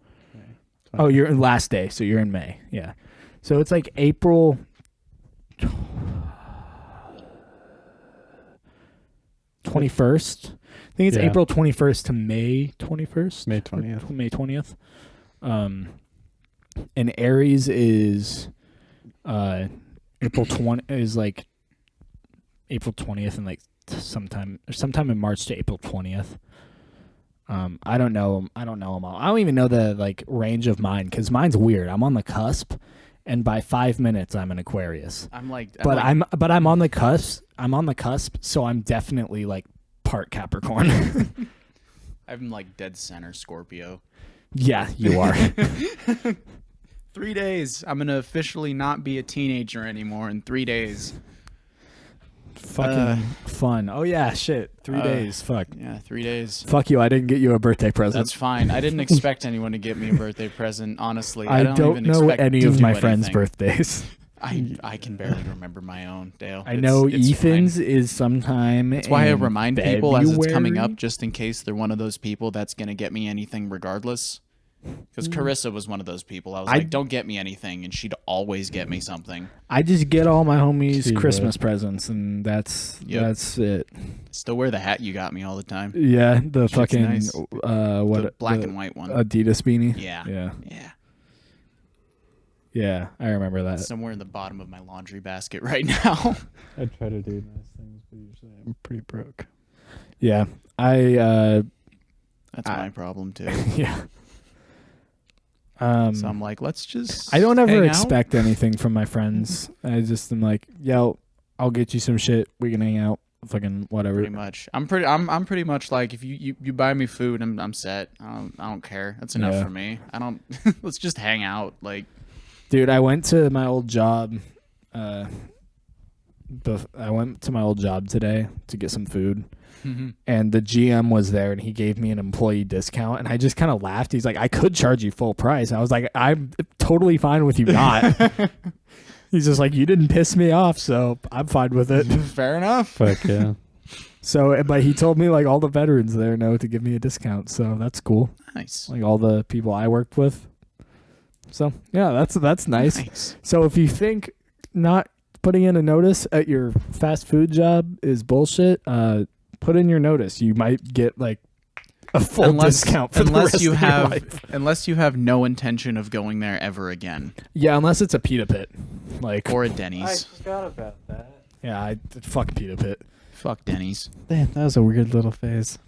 Oh, you're in last day, so you're in May. Yeah, so it's like April 21st. I think it's Yeah. April 21st to May 21st. May 20th. May 20th. And Aries is April 20 is like April 20th and like sometime in March to April 20th. I don't know them all. I don't even know the like range of mine cuz mine's weird. I'm on the cusp and by 5 minutes I'm an Aquarius. I'm on the cusp. I'm on the cusp, so I'm definitely like part Capricorn. I'm like dead center Scorpio. Yeah, you are. 3 days. I'm gonna officially not be a teenager anymore in 3 days. Fucking fun. Oh yeah, shit. 3 days. Fuck. Yeah, 3 days. Fuck you. I didn't get you a birthday present. That's fine. I didn't expect anyone to get me a birthday present. Honestly, I don't even know expect any to of do my friends' anything. birthdays. I can barely remember my own, Dale. I know It's Ethan's fine. is sometime. That's why I in remind people as it's coming February. up, just in case they're one of those people that's gonna get me anything regardless. Because Carissa was one of those people. I was like, don't get me anything, and she'd always get me something. I just get all my homies She Christmas presents, and that's it. Still wear the hat you got me all the time. Yeah, the Shit's fucking nice. The black and white one. Adidas beanie. Yeah. Yeah, I remember that. It's somewhere in the bottom of my laundry basket right now. I try to do nice things, but usually I'm pretty broke. Yeah, That's my problem too. yeah. So I'm like, let's just. I don't ever hang out. expect anything from my friends. I just am like, yo, I'll get you some shit. We can hang out. Fucking whatever. Pretty much. I'm pretty much like, if you buy me food, I'm set. I don't care. That's enough for me. I don't. Let's just hang out. Like, dude, I went to my old job. I went to my old job today to get some food. And the GM was there, and he gave me an employee discount, and I just kind of laughed. He's like, I could charge you full price. I was like, I'm totally fine with you not. He's just like, you didn't piss me off, so I'm fine with it. Fair enough. Fuck yeah. So, but he told me like all the veterans there know to give me a discount, so that's cool. Nice. Like all the people I worked with. So yeah, that's nice. So if you think not putting in a notice at your fast food job is bullshit, put in your notice. You might get like a full discount for the rest of your life. Unless you have no intention of going there ever again. Yeah, unless it's a pita pit, like Or a I Denny's. forgot about that. yeah, fuck pita pit. Fuck Denny's. Damn, that was a weird little phase.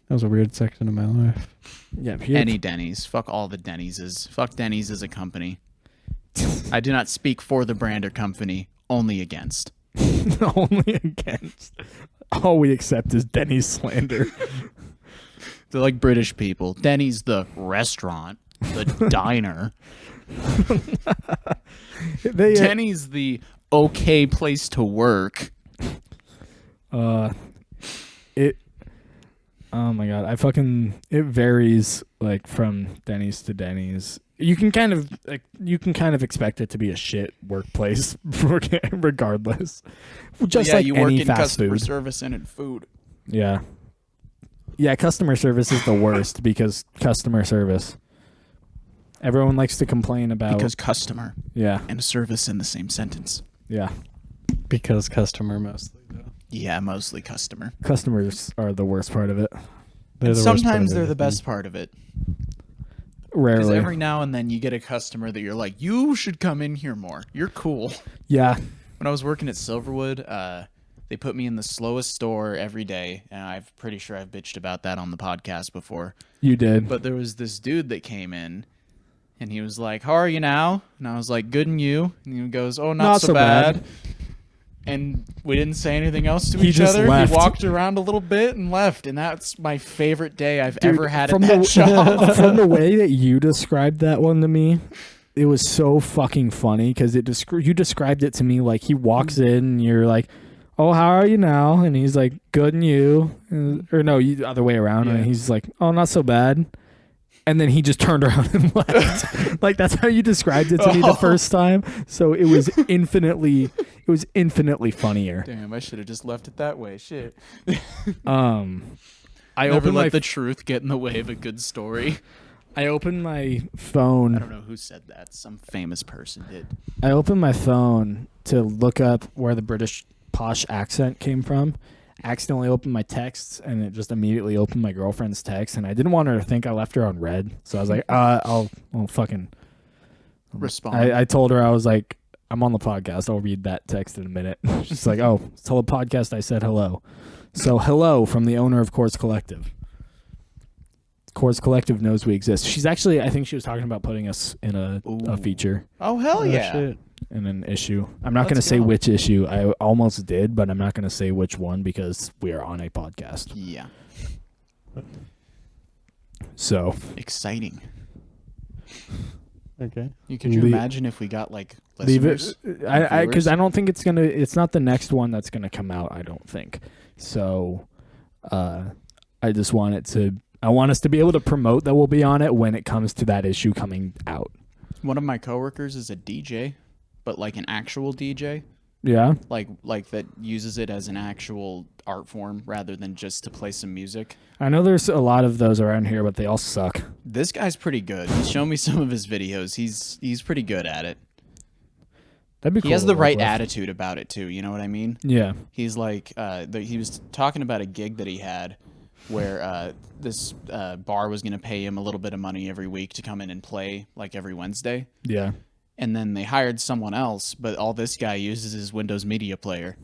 That was a weird section of my life. Yeah, pita Any Denny's. Fuck all the Denny's. Fuck Denny's as a company. I do not speak for the brand or company, only against. only against. All we accept is Denny's slander. They're like British people. Denny's the restaurant, the diner. Denny's the okay place to work. It. Oh my god, it varies like from Denny's to Denny's. You can kind of expect it to be a shit workplace, regardless. Just like you any work in fast customer food. service and in food. Yeah. Yeah, customer service is the worst because customer service. Everyone likes to complain about Because customer yeah, and service in the same sentence. yeah. Because customer mostly, though. Yeah, mostly customer. Customers are the worst part of it. They're And the worst part sometimes of they're the everything. best part of it. Because Rarely. every now and then you get a customer that you're like, you should come in here more. You're cool. Yeah. When I was working at Silverwood, they put me in the slowest store every day, and I'm pretty sure I've bitched about that on the podcast before. You did. But there was this dude that came in, and he was like, how are you now? And I was like, good, and you? And he goes, oh, not so bad. And we didn't say anything else to He each just other. left. He walked around a little bit and left, and that's my favorite day I've Dude, ever had from at that shop. From the way that you described that one to me, it was so fucking funny because you described it to me like he walks in and you're like, oh, how are you now? And he's like, good, and you? Or no, the other way around. Yeah. And he's like, oh, not so bad. And then he just turned around and left. Like that's how you described it to me the first time. So it was infinitely funnier. Damn, I should have just left it that way. Shit. I Never opened let my the truth get in the way of a good story. I opened my I phone. don't know who said that. Some famous person did. I opened my phone to look up where the British posh accent came from. Accidentally opened my texts, and it just immediately opened my girlfriend's text, and I didn't want her to think I left her on red. So I was like, I'll fucking Respond. I told her, I was like, I'm on the podcast. I'll read that text in a minute. She's like, oh, tell the podcast I said hello. So hello from the owner of Course Collective. Course Collective knows we exist. She's actually, I think she was talking about putting us in a Ooh. feature, Oh, hell yeah. Shit. in an issue. I'm not going to Let's say go. which issue. I almost did, but I'm not going to say which one because we are on a podcast. Yeah. So Exciting. Okay. Could you Le- imagine if we got like leave listeners? it. I because viewers? I don't think it's not the next one that's going to come out. I don't think. So, I just want it to. I want us to be able to promote that we'll be on it when it comes to that issue coming out. One of my coworkers is a DJ, but like an actual DJ. Yeah. like that uses it as an actual art form rather than just to play some music. I know there's a lot of those around here, but they all suck. This guy's pretty good. He's shown me some of his videos. He's pretty good at it. That'd be cool. He has to the work right with. attitude about it too. You know what I mean? Yeah. He's like, he was talking about a gig that he had where this bar was going to pay him a little bit of money every week to come in and play like every Wednesday. Yeah. And then they hired someone else, but all this guy uses is Windows Media Player.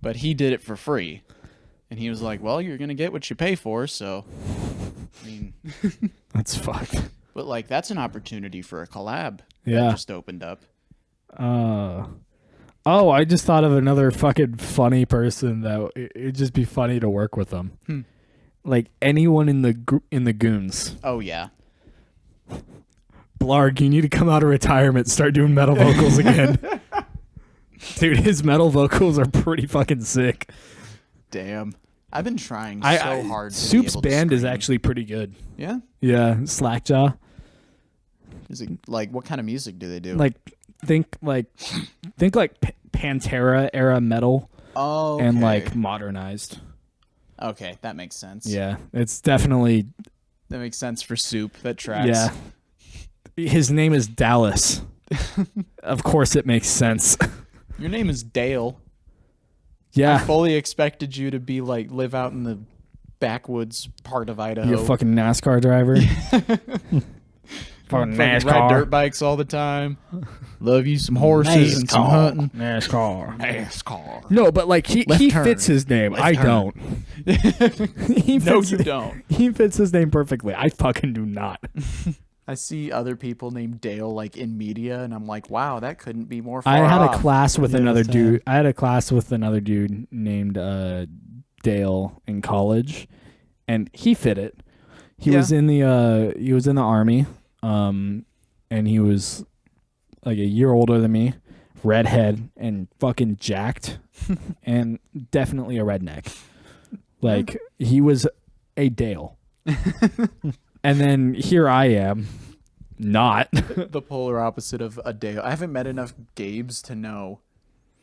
But he did it for free. And he was like, well, you're going to get what you pay for, so... I mean... That's fucked. But, like, that's an opportunity for a collab Yeah. that just opened up. Oh, I just thought of another fucking funny person that it'd just be funny to work with them. Like anyone in the Goons. Oh, yeah. Blarg, you need to come out of retirement, start doing metal vocals again. Dude, his metal vocals are pretty fucking sick. Damn. I've been trying so hard to be Soup's able to band is scream. actually pretty good. Yeah? Yeah, Slackjaw. Is it, like, what kind of music do they do? Think like Pantera era metal. Oh, and like modernized. Okay, that makes sense. Yeah, it's definitely... That makes sense for Soup. That tracks. Yeah. His name is Dallas. Of course it makes sense. Your name is Dale. Yeah. I fully expected you to be like live out in the backwoods part of Idaho. You a fucking NASCAR driver? Fucking Ride dirt bikes all the time. Love you some horses and some hunting. NASCAR. No, but like he turn. fits his name. Left I turn. don't. No, you don't. He fits his name perfectly. I fucking do not. I see other people named Dale like in media, and I'm like, wow, that couldn't be more far I had off. a class with Yeah, another same. dude. I had a class with another dude named Dale in college, and he fit it. He Yeah. was in the army, and he was like a year older than me, redhead and fucking jacked, and definitely a redneck. Like he was a Dale, and then here I am, not. The polar opposite of a Dale. I haven't met enough Gabes to know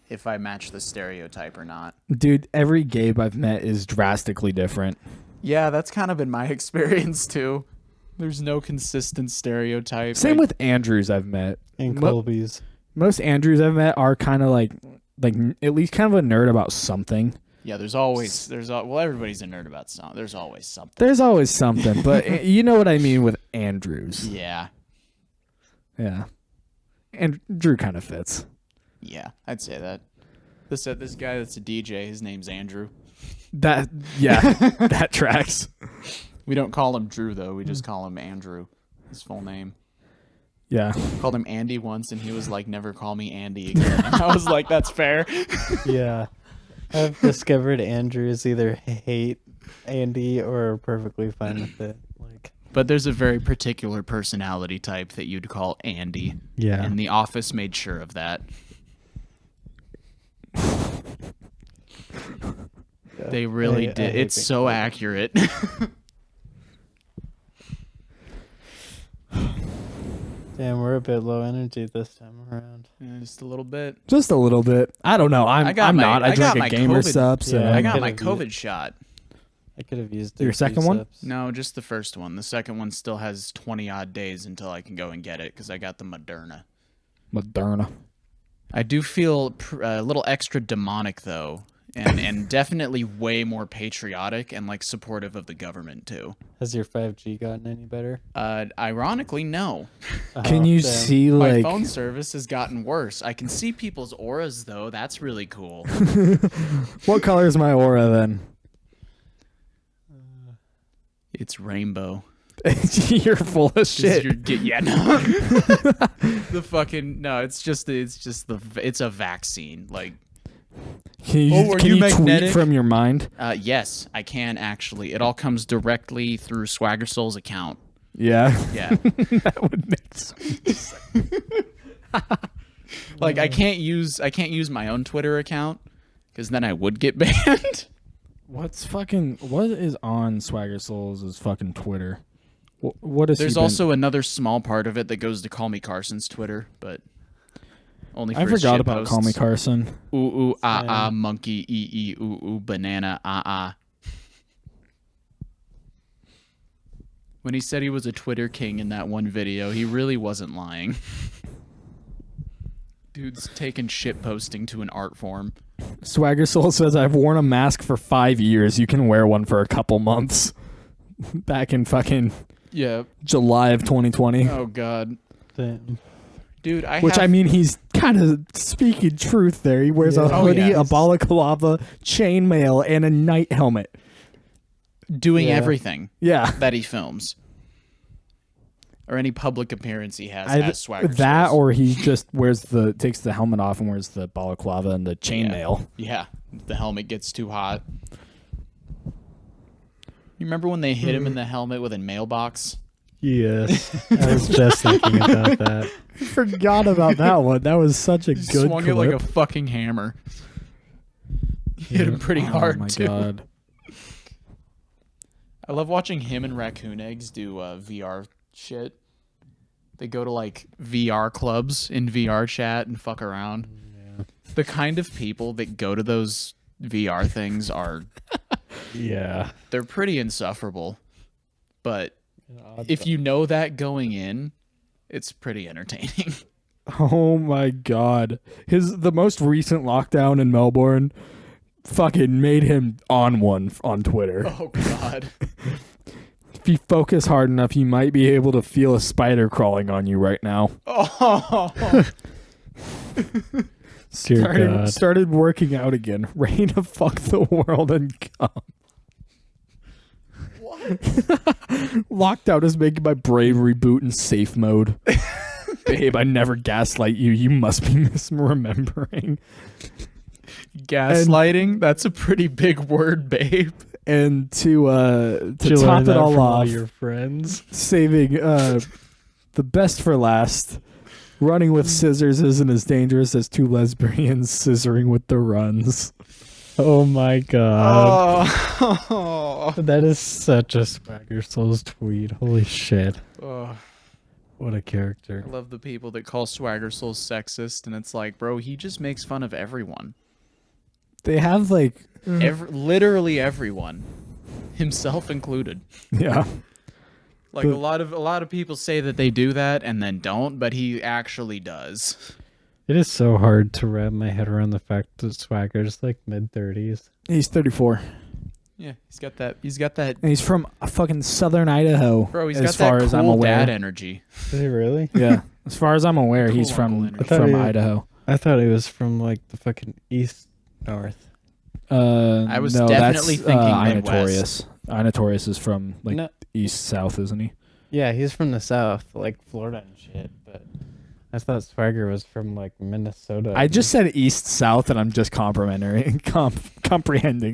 if I match the stereotype or not. Dude, every Gabe I've met is drastically different. Yeah, that's kind of been my experience too. There's no consistent stereotype. Same like, with Andrews I've met. And Mo- Colby's. Most Andrews I've met are kind of like at least kind of a nerd about something. yeah, well, everybody's a nerd about something. There's always something. There's always something, but you know what I mean with Andrews. Yeah, Yeah. And Drew kind of fits. yeah, I'd say that. This guy that's a DJ, his name's Andrew. That that tracks. We don't call him Drew though. We just call him Andrew. His full name. Yeah. Called him Andy once, and he was like, "Never call me Andy again." And I was like, "That's fair." Yeah. I've discovered Andrews either hate Andy or are perfectly fine with it. Like, But there's a very particular personality type that you'd call Andy. yeah. And The Office made sure of that. They really I did. hate It's being so called- accurate. Damn, we're a bit low energy this time around. Yeah, just a little bit. Just a little bit. I don't know. I'm not. I got drank my a gamer COVID sup. So Yeah, I got my could've COVID shot. I could have used Your a few second one? sips. No, just the first one. The second one still has 20 odd days until I can go and get it because I got the Moderna. Moderna. I do feel a little extra demonic though, and definitely way more patriotic and like supportive of the government too. Has your 5G gotten any better? Ironically, no. Can Oh, you damn. see My like phone service has gotten worse. I can see people's auras though. That's really cool. what color is my aura then? It's rainbow. You're full of shit. Yeah, no. It's a vaccine. Like, Can you, Oh, are can you you magnetic? tweet from your mind? yes, I can actually. It all comes directly through Swagger Soul's account. Yeah. Yeah. That would make sense. Like I can't use my own Twitter account because then I would get banned. What is on Swagger Souls' fucking Twitter? What is There's also another small part of it that goes to Call Me Carson's Twitter, but Only for I his forgot shit about posts. Call Me Carson. Ooh ooh ah ah Same. monkey ooh banana ah. When he said he was a Twitter king in that one video, he really wasn't lying. Dude's taking shit posting to an art form. Swagger Soul says, I've worn a mask for 5 years. You can wear one for a couple months. Back in fucking Yeah. July of 2020. Oh god. Damn. Dude, Which, I mean, he's kind of speaking truth there. He wears a Yeah. Oh, hoodie, yeah. a balaclava, chainmail, and a night helmet. doing Yeah. everything Yeah. that he films. Or any public appearance he has as Swagger that Souls. or he just takes the helmet off and wears the balaclava and the chainmail. Yeah. The helmet gets too hot. You remember when they hit him in the helmet with a mailbox? Yes. I was just thinking about that. I forgot about that one. That was such a He good swung clip. it like a fucking hammer. Hit him pretty hard, Oh my too. god. I love watching him and Raccoon Eggs do VR shit. They go to like VR clubs in VR chat and fuck around. Yeah. The kind of people that go to those VR things Yeah. they're pretty insufferable. But if you know that going in, it's pretty entertaining. Oh my god. The most recent lockdown in Melbourne fucking made him on one on Twitter. Oh god. If you focus hard enough, you might be able to feel a spider crawling on you right now. Oh. Dear God. Started working out again. Ready to fuck the world and come. What? Lockdown is making my brain reboot in safe mode. Babe, I never gaslight you. You must be misremembering. Gaslighting? That's a pretty big word, babe. And to Did you top learn it that all from off, your friends. saving the best for last. Running with scissors isn't as dangerous as two lesbians scissoring with the runs. Oh my God. Oh. That is such a Swagger Souls tweet. Holy shit. Oh. What a character. I love the people that call Swagger Souls sexist, and it's like, bro, he just makes fun of everyone. They have like Literally everyone, himself included. yeah. Like a lot of people say that they do that and then don't, but he actually does. It is so hard to wrap my head around the fact that Swagger's like mid-30s. He's 34. Yeah, he's got that. He's got that. And he's from fucking southern Idaho. Bro, he's as got far that as I'm cool aware. dad energy. Is he really? Yeah. As far as I'm aware, he's Cool from uncle energy. I thought he- Idaho. I thought he was from like the fucking east north. I was no, definitely that's, thinking Inotorius. Inotorius is from like No. east south, isn't he? Yeah, he's from the south, like Florida and shit, but I thought Swagger was from like Minnesota. I just said east south, and I'm just comprehending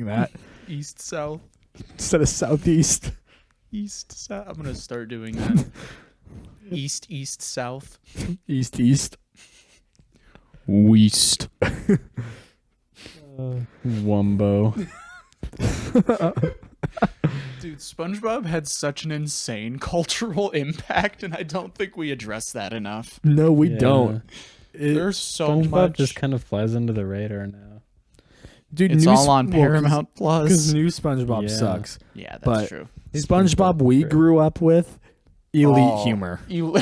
that East, south, instead of southeast. east, south. I'm gonna start doing that. East, south. East. West. Wumbo. Dude, SpongeBob had such an insane cultural impact, and I don't think we address that enough. No, we Yeah. don't. There's so SpongeBob much. just kind of flies under the radar now. Dude, It's new all on Paramount because Plus. new SpongeBob Yeah. sucks. Yeah, that's but- true. SpongeBob we great. grew up with, elite Oh, humor. You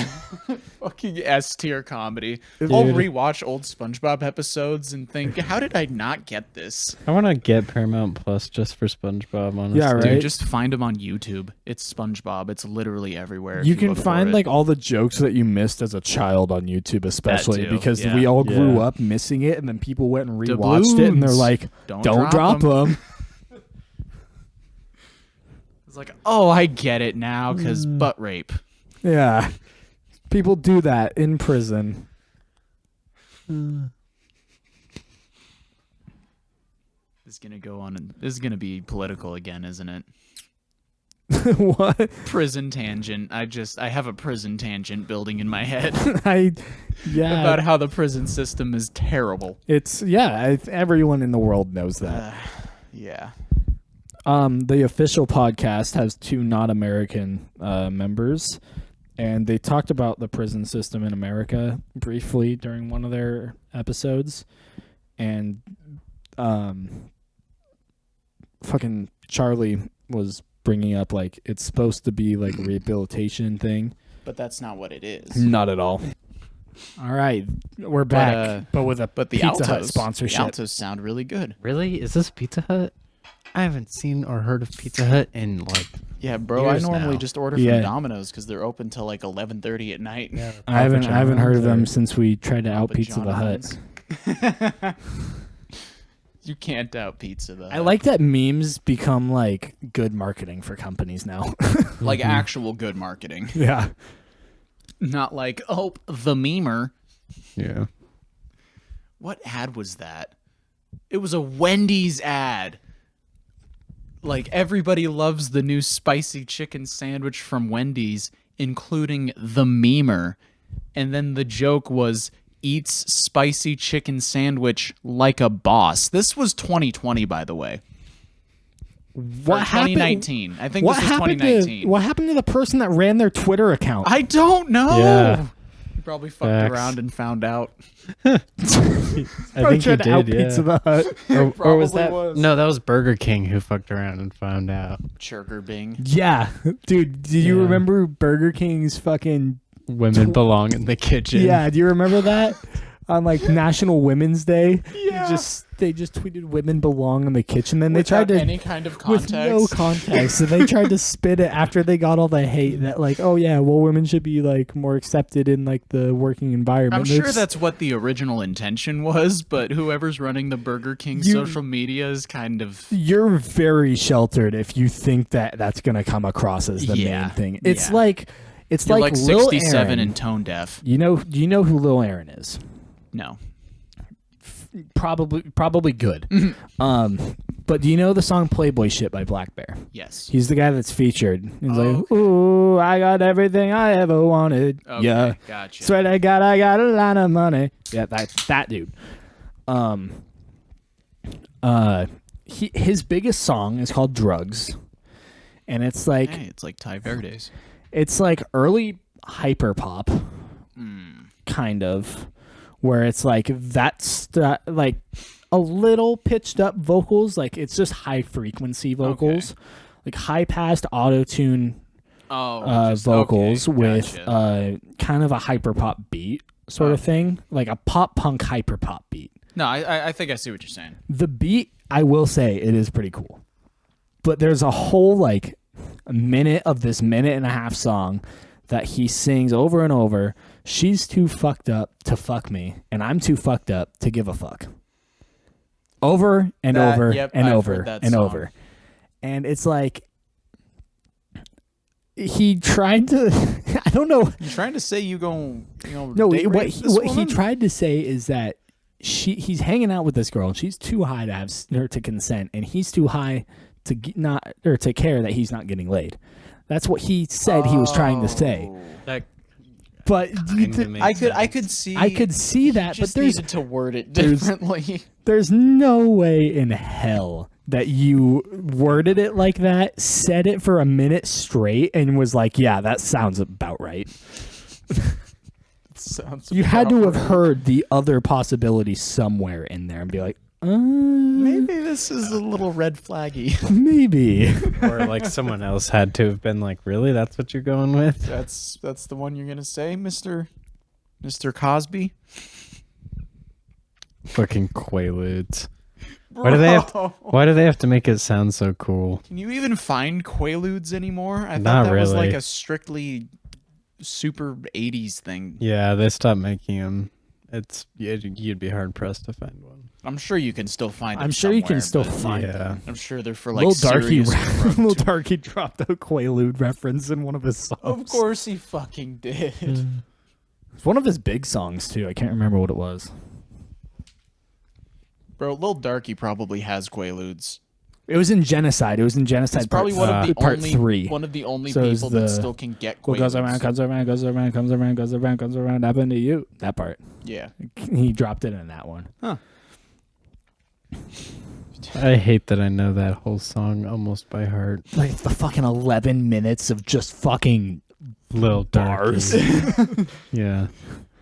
fucking S tier comedy. Dude. I'll rewatch old SpongeBob episodes and think, how did I not get this? I want to get Paramount Plus just for SpongeBob, honestly. Yeah, right. Dude, just find him on YouTube. It's SpongeBob. It's literally everywhere. if You can look for find it. like all the jokes that you missed as a child on YouTube, especially too, because yeah. we all grew Yeah. up missing it, and then people went and rewatched it, and they're Doubloons. like, don't "Don't drop 'em. them." It's like, oh, I get it now because butt rape. Yeah, people do that in prison. This is gonna go on, and this is gonna be political again, isn't it? What? Prison tangent. I have a prison tangent building in my head Yeah. about how the prison system is terrible. It's everyone in the world knows that. Yeah. The official podcast has 2 not American members, and they talked about the prison system in America briefly during one of their episodes, and fucking Charlie was bringing up like it's supposed to be like a rehabilitation thing, But that's not what it is. not at all. All right, we're back, but with a But the Pizza Hut Altos, sponsorship. The Altos sound really good. Really? Is this Pizza Hut? I haven't seen or heard of Pizza Hut in like. Yeah, bro. I Years normally now. just order from Yeah. Domino's because they're open till like 11:30 at night. Yeah, I haven't heard of them or- since we tried to out Papa Pizza the Hut. John's. You can't doubt Pizza the Hut. I like that memes become like good marketing for companies now. like actual good marketing, Yeah. not like the memer. Yeah. What ad was that? It was a Wendy's ad. Like, everybody loves the new spicy chicken sandwich from Wendy's, including the memer. And then the joke was, eats spicy chicken sandwich like a boss. This was 2020, by the way. What Or happened? 2019. I think What this was happened 2019. to what happened to the person that ran their Twitter account? I don't know. Yeah. He probably fucked Facts. around and found out. I Probably think he tried to out did. Yeah. Pizza the Hut. Or was Probably that? was. No, that was Burger King who fucked around and found out. Chirker Bing. Yeah, dude. Do you Yeah. remember Burger King's fucking? Women belong in the kitchen. Yeah. Do you remember that on like National Women's Day? Yeah. They just tweeted "Women belong in the kitchen." Then they tried Without to any kind of with context. no context. And they tried to spit it after they got all the hate that like, oh yeah, well women should be like more accepted in like the working environment. I'm sure It's- that's what the original intention was, but whoever's running the Burger King social media is kind of... You're very sheltered if you think that that's gonna come across as the Yeah, main thing. It's yeah. like You're like like Lil 67 Aaron. and tone deaf. Do you know who Lil Aaron is? No. Probably good. But do you know the song "Playboy Shit" by Black Bear? Yes. He's the guy that's featured. He's like, okay. "Ooh, I got everything I ever wanted." Okay, Yeah. gotcha. Swear to God, I got a lot of money. Yeah, that dude. His biggest song is called "Drugs," and it's like Hey, it's like Ty Verde's. it's like early hyper pop, kind of, where it's like that's like a little pitched up vocals, like it's just high frequency vocals, like high passed auto tune vocals with gotcha. kind of a hyper pop beat sort of thing, like a pop punk hyper pop beat. No, I think I see what you're saying. The beat, I will say, it is pretty cool, but there's a whole like a minute of this minute and a half song that he sings over and over. She's too fucked up to fuck me, and I'm too fucked up to give a fuck. Over and over Yep, and I've over heard that and song. over. And it's like he tried to I don't know. You trying to say you go No, date what rape he, this what he woman? tried to say is that he's hanging out with this girl and she's too high to have her to consent, and he's too high to not or to care that he's not getting laid. That's what he said he was trying to say. That But kinda makes I sense. could see. I could see that, Just but there's needed to word it there's- differently. there's no way in hell that you worded it like that, said it for a minute straight, and was like, yeah, that sounds about right. Sounds You had to about have right. heard the other possibility somewhere in there and be like, Maybe this is a little red flaggy. maybe. or like someone else had to have been like, really? That's what you're going with? That's the one you're gonna say, Mr. Cosby. Fucking Quaaludes. Why do they have to make it sound so cool? Can you even find Quaaludes anymore? I Not thought that was like really. a strictly super 80s thing. Yeah, they stopped making them. You'd be hard pressed to find one. I'm sure you can still find them I'm sure you can still somewhere, but find Yeah. it. I'm sure they're for like Lil Darky, serious Lil Darky dropped a Quaalude reference in one of his songs. Of course he fucking did. It's one of his big songs too. I can't remember what it was. Bro, Lil Darky probably has Quaaludes. It was in Genocide. It was in Genocide. It's probably part, one of the part only 3. one of the only So is people that the- still can get What Quaaludes. goes around, comes around, goes around, comes around, goes around, comes around, happened to you. That part. Yeah. He dropped it in that one. I hate that I know that whole song almost by heart. Like the fucking 11 minutes of just fucking Lil Bars. Darky. Yeah.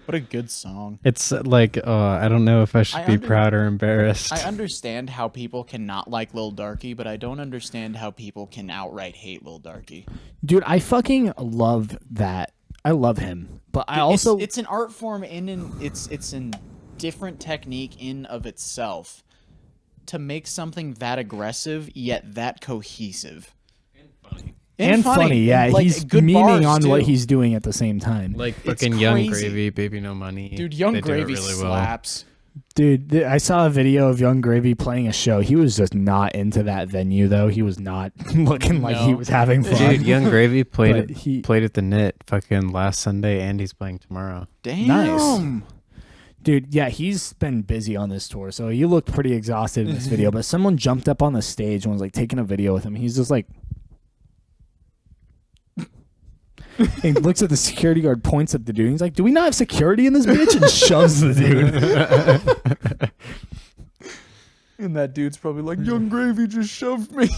What a good song. It's like, I don't know if I should be proud or embarrassed. I understand how people cannot like Lil Darky, but I don't understand how people can outright hate Lil Darky. Dude, I fucking love that. I love him, but I also it's an art form it's a different technique in of itself to make something that aggressive yet that cohesive and funny. Yeah, like, he's good memeing bars, on too. what he's doing at the same time. like It's fucking Young crazy. Gravy, Baby No Money. Dude, Young They do it Gravy really well. slaps. Dude, I saw a video of Young Gravy playing a show. He was just not into that venue, though. He was not looking like he No. was having fun. Dude, Young Gravy But played at the Knit fucking last Sunday, and he's playing tomorrow. Damn. Nice. Dude, yeah, he's been busy on this tour, so he looked pretty exhausted in this video. But someone jumped up on the stage and was like taking a video with him. He's just like, he looks at the security guard, points at the dude. He's like, "Do we not have security in this bitch?" And shoves the dude. And that dude's probably like, Young Gravy just shoved me.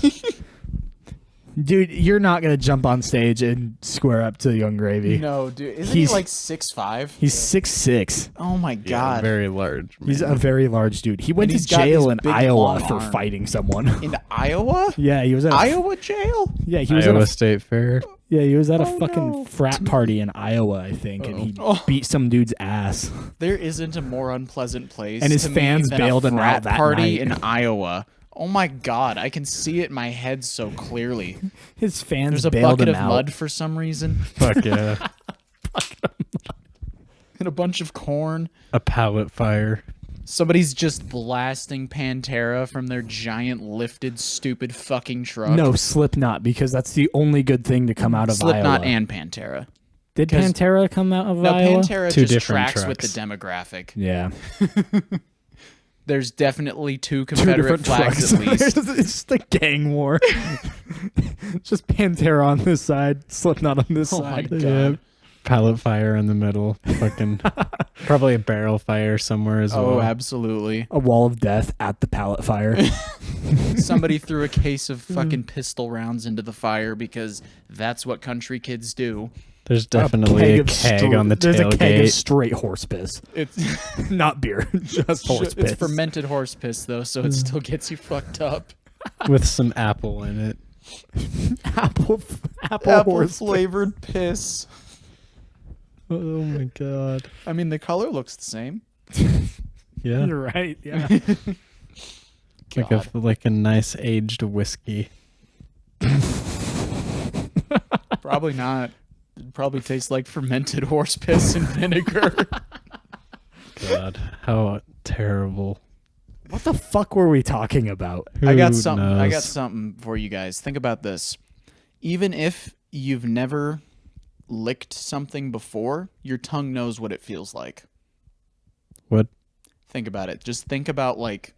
Dude, you're not gonna jump on stage and square up to Young Gravy. No, dude. Isn't he He's- like 6'5"? He's 6'6". Oh my Yeah, god. very large. He's man. a very large dude. He went And to he's got jail these in big, Iowa long for arms. fighting someone. In Iowa? Yeah, he was at Iowa jail? Yeah, he was Iowa at a, State Fair. yeah, he was at a Oh, fucking no. frat party in Iowa, I think, and he Oh. beat some dude's ass. There isn't a more unpleasant place. And his to me fans than bailed a him frat out that party night. in Iowa. Oh my god, I can see it in my head so clearly. His fans There's a bailed bucket him of out. mud for some reason, Fuck yeah. and a bunch of corn. A pallet fire. Somebody's just blasting Pantera from their giant lifted stupid fucking truck. No, Slipknot, because that's the only good thing to come out of Slipknot Iowa. and Pantera. Did 'cause- Pantera come out of No, Iowa? Pantera Two just different tracks with the trucks. demographic. Yeah. There's definitely two Two Confederate different flags trucks. at least. it's just a gang war. It's just Pantera on this side, Slipknot on this Oh my side. God. Yeah. Pallet fire in the middle. Fucking probably a barrel fire somewhere as Oh, well. absolutely. A wall of death at the pallet fire. Somebody threw a case of fucking pistol rounds into the fire because that's what country kids do. There's definitely a of keg on the There's a keg of tailgate. straight horse piss. It's Not beer, just horse piss. it's fermented horse piss though, so it still gets you fucked up. With some apple in it. apple Apple horse flavored piss. Oh my god. I mean, the color looks the same. Yeah. You're right. Yeah. Like a nice aged whiskey. Probably not. It probably tastes like fermented horse piss and vinegar. God, how terrible. What the fuck were we talking about? I got Who something. I got knows? something for you guys. Think about this. Even if you've never licked something before, your tongue knows what it feels like. What? Think about it. Just think about like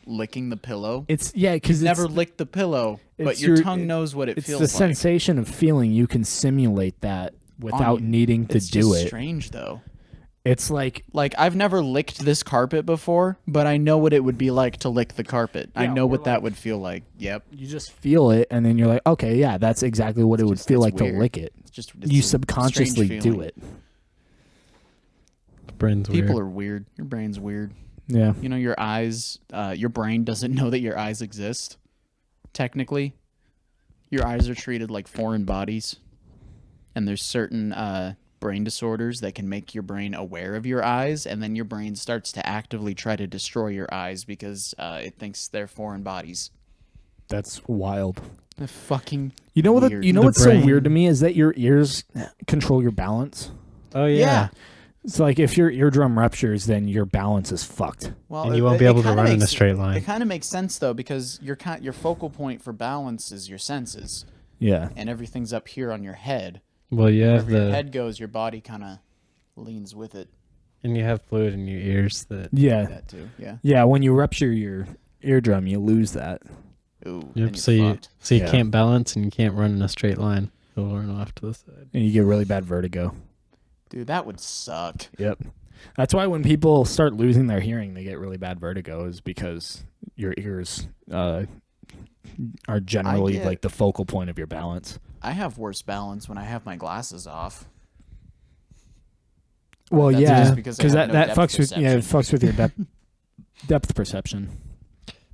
licking the pillow. It's because Never licked the pillow, but it's your your- tongue knows what it it's feels the like. sensation of feeling. You can simulate that without On- needing to It's do just it. strange though. It's like Like I've never licked this carpet before, but I know what it would be like to lick the carpet. I Yeah, know or what that like- would feel like. Yep. you just feel it, and then you're like, okay, yeah, that's exactly what it would just- feel it's like weird. to lick it. It's just You a subconsciously strange do feeling. it. Brain's People weird. are weird. Your brain's weird. Yeah. You know, your eyes, your brain doesn't know that your eyes exist. Technically, your eyes are treated like foreign bodies, and there's certain brain disorders that can make your brain aware of your eyes, and then your brain starts to actively try to destroy your eyes because it thinks they're foreign bodies. That's wild. The fucking You know what? Weird. You know The what's brain. so weird to me is that your ears control your balance. Oh yeah. Yeah. It's like if your eardrum ruptures, then your balance is fucked. well, And you won't be able to kinda run in a makes- straight line. It kind of makes sense though because your focal point for balance is your senses, Yeah. and everything's up here on your head. Well, you have Wherever your the head goes, your body kind of leans with it. and you have fluid in your ears that. Yeah. That too, yeah. Yeah. When you rupture your eardrum, you lose that. Ooh. then Yep. you're So you fucked. you can't balance and you can't run in a straight line. You'll run off to the side. And you get really bad vertigo. Dude, that would suck. Yep. That's why when people start losing their hearing, they get really bad vertigo, is because your ears are generally get- like the focal point of your balance. I have worse balance when I have my glasses off. Well, That's yeah, just because I have no that depth fucks with it perception. fucks with your depth perception.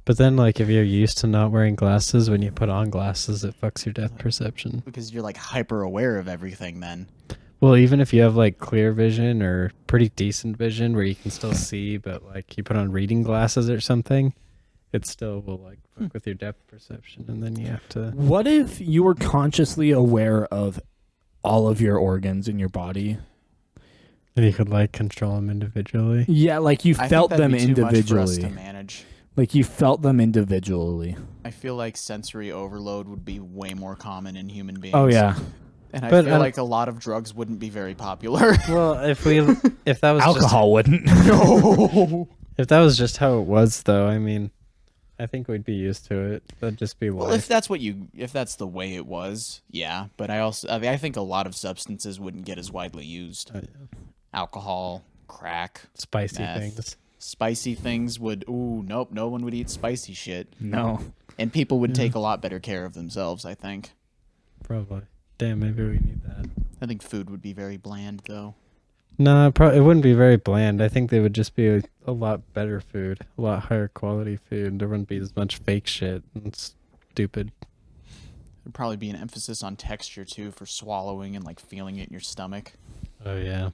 But then, like, if you're used to not wearing glasses, when you put on glasses, it fucks your depth perception. Because you're like hyper aware of everything then. Well, even if you have like clear vision or pretty decent vision where you can still see, but like you put on reading glasses or something, it still will like fuck with your depth perception, and then you have to. What if you were consciously aware of all of your organs in your body? And you could like control them individually. Yeah, like you I felt think that'd them be too much for us individually. to manage. Like you felt them individually. I feel like sensory overload would be way more common in human beings. Oh yeah. And I But feel like a lot of drugs wouldn't be very popular. Well, if that was Alcohol wouldn't. No. if that was just how it was, though, I mean, I think we'd be used to it. That'd just be Well, life. if that's the way it was, yeah. But I think a lot of substances wouldn't get as widely used. Oh, yeah. Alcohol, crack, Spicy meth. things. Spicy things would. Ooh, nope. No one would eat spicy shit. No. And people would Yeah. take a lot better care of themselves, I think. Probably. Damn, maybe we need that. I think food would be very bland, though. No, it wouldn't be very bland. I think they would just be a lot better food, a lot higher quality food. There wouldn't be as much fake shit and stupid. There'd probably be an emphasis on texture, too, for swallowing and, like, feeling it in your stomach. Oh, yeah.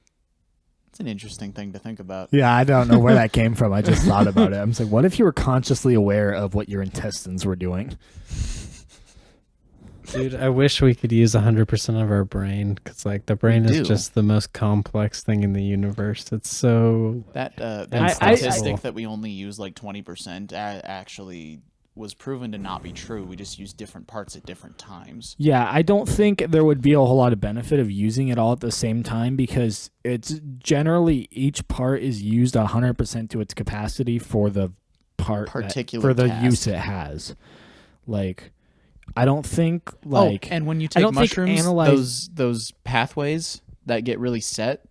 It's an interesting thing to think about. Yeah, I don't know where that came from. I just thought about it. I'm just like, what if you were consciously aware of what your intestines were doing? Dude, I wish we could use 100% of our brain, because, like, the brain We is do. just the most complex thing in the universe. It's so... That I- statistic that we only use like 20% actually was proven to not be true. We just use different parts at different times. Yeah, I don't think there would be a whole lot of benefit of using it all at the same time because it's generally each part is used 100% to its capacity for the Particular for the task. use it has. Like, I don't think like and when you I take don't think mushrooms, those pathways that get really set,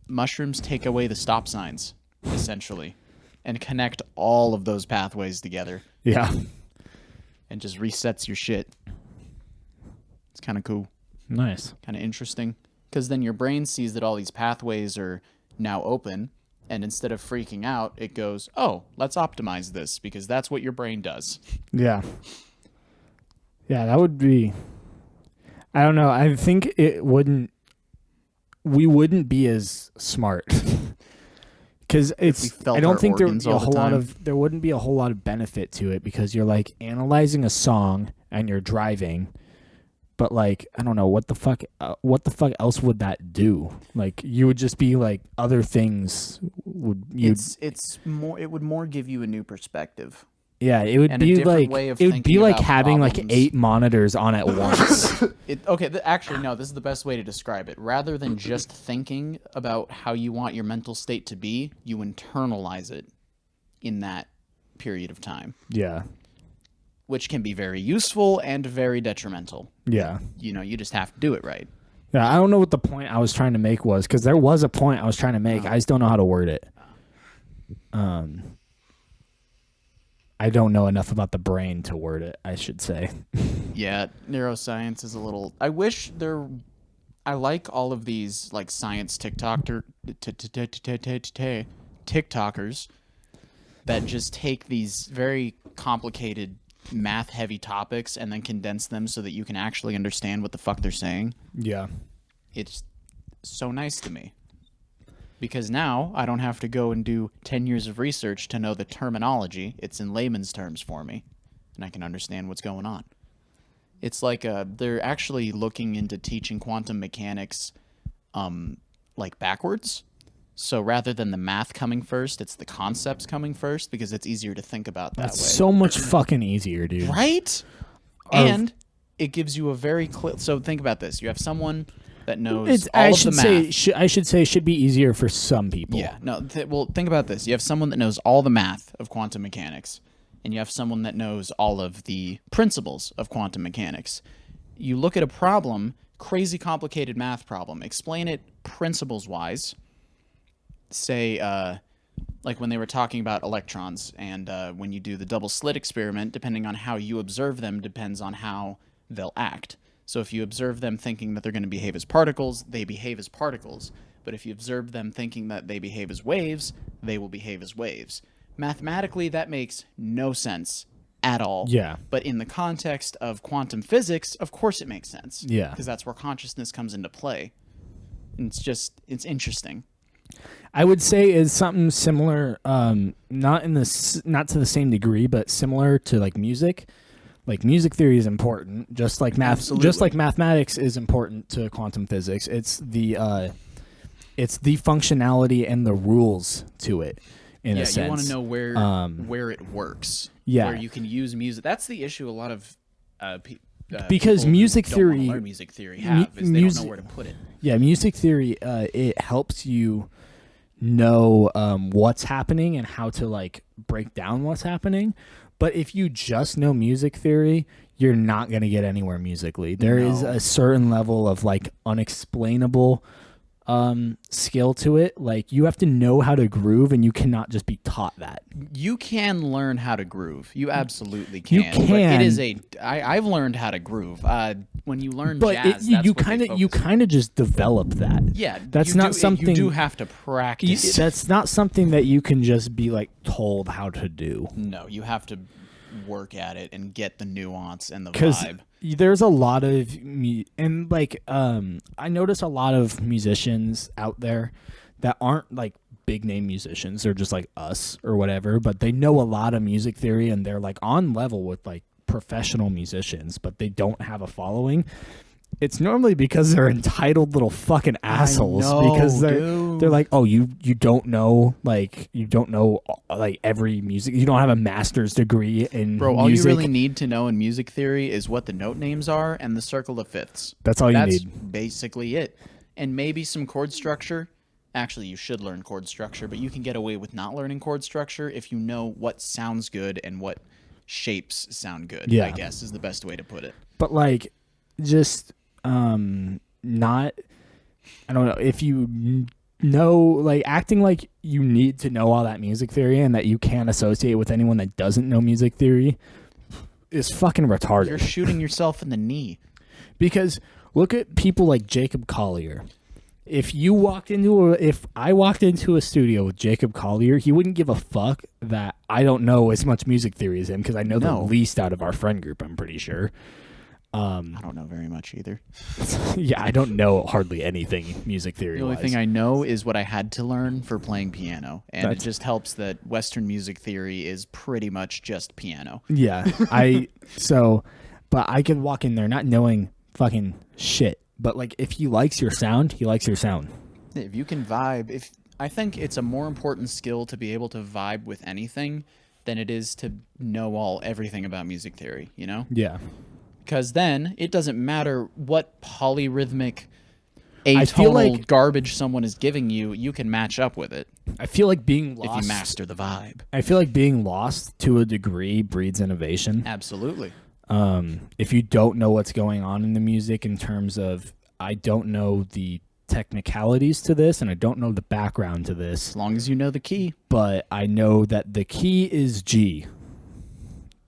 mushrooms take away the stop signs essentially, and connect all of those pathways together, yeah, and just resets your shit. It's kind of cool. nice. Kind of interesting, because then your brain sees that all these pathways are now open, and instead of freaking out, it goes, oh, let's optimize this, because that's what your brain does. Yeah. Yeah, that would be I don't know. I think we wouldn't be as smart. Cuz we felt I don't our think there would organs be a all the whole lot time. there wouldn't be a whole lot of benefit to it because you're like analyzing a song and you're driving. But like, I don't know what the fuck else would that do? Like you would just be like other things would you It's more. It would more give you a new perspective. Yeah, it would and a be different like way of it would thinking be like about having like problems. 8 monitors on at once. Actually, no. This is the best way to describe it. Rather than just thinking about how you want your mental state to be, you internalize it in that period of time, Yeah. which can be very useful and very detrimental. Yeah. You just have to do it right. Yeah, I don't know what the point I was trying to make was because there was a point I was trying to make. I just don't know how to word it. I don't know enough about the brain to word it, I should say. Yeah, neuroscience is a little. I like all of these like science TikTokers that just take these very complicated math-heavy topics and then condense them so that you can actually understand what the fuck they're saying. Yeah. It's so nice to me. Because now I don't have to go and do 10 years of research to know the terminology. It's in layman's terms for me, and I can understand what's going on. It's like they're actually looking into teaching quantum mechanics like backwards. So rather than the math coming first, it's the concepts coming first because it's easier to think about that That's way. so much fucking easier, dude. Right? And it gives you a very clear... So think about this. You have someone that knows all of the math. I should say it should be easier for some people. Yeah. No. Well, think about this. You have someone that knows all the math of quantum mechanics, and you have someone that knows all of the principles of quantum mechanics. You look at a problem, crazy complicated math problem, explain it principles-wise. Say, like when they were talking about electrons, and when you do the double slit experiment, depending on how you observe them depends on how they'll act. So if you observe them thinking that they're going to behave as particles, they behave as particles. But if you observe them thinking that they behave as waves, they will behave as waves. Mathematically, that makes no sense at all. Yeah. But in the context of quantum physics, of course it makes sense. Yeah. Because that's where consciousness comes into play. And it's interesting. I would say is something similar, not to the same degree, but similar to like music. Like music theory is important, just like mathematics is important to quantum physics. It's the functionality and the rules to it. In a sense, you want to know where it works. Yeah, where you can use music. That's the issue. A lot of because music theory, learn music theory have is they don't know where to put it. Yeah, music theory it helps you know what's happening and how to like break down what's happening. But if you just know music theory, you're not going to get anywhere musically. There is a certain level of like unexplainable skill to it. Like you have to know how to groove, and you cannot just be taught that. You can learn how to groove. You absolutely can. You can. But it is I've learned how to groove. When you learn jazz, you kind of just develop that. Yeah, that's not something you do have to practice. That's not something that you can just be like told how to do. No, you have to work at it and get the nuance and the vibe. There's a lot of and like I notice a lot of musicians out there that aren't like big name musicians. They're just like us or whatever, but they know a lot of music theory and they're like on level with like professional musicians, but they don't have a following. It's normally because they're entitled little fucking assholes. Because they're like, oh, you don't know like every music. You don't have a master's degree in Bro, all music. you really need to know in music theory is what the note names are and the circle of fifths. That's all you need. That's basically it. And maybe some chord structure. Actually, you should learn chord structure, but you can get away with not learning chord structure if you know what sounds good and what shapes sound good. Yeah. I guess is the best way to put it. But like just not, I don't know, if you know, like acting like you need to know all that music theory and that you can't associate with anyone that doesn't know music theory is fucking retarded. You're shooting yourself in the knee. Because look at people like Jacob Collier. If I walked into a studio with Jacob Collier, he wouldn't give a fuck that I don't know as much music theory as him, because I know the least out of our friend group, I'm pretty sure. I don't know very much either. Yeah, I don't know hardly anything music theory. The only thing I know is what I had to learn for playing piano, and it just helps that Western music theory is pretty much just piano. Yeah, but I could walk in there not knowing fucking shit. But like, if he likes your sound, he likes your sound. If you can vibe, I think it's a more important skill to be able to vibe with anything than it is to know everything about music theory. You know? Yeah. Because then it doesn't matter what polyrhythmic atonal garbage someone is giving you, you can match up with it. I feel like being lost, if you master the vibe. I feel like being lost to a degree breeds innovation. Absolutely. If you don't know what's going on in the music in terms of, I don't know the technicalities to this and I don't know the background to this. As long as you know the key. But I know that the key is G.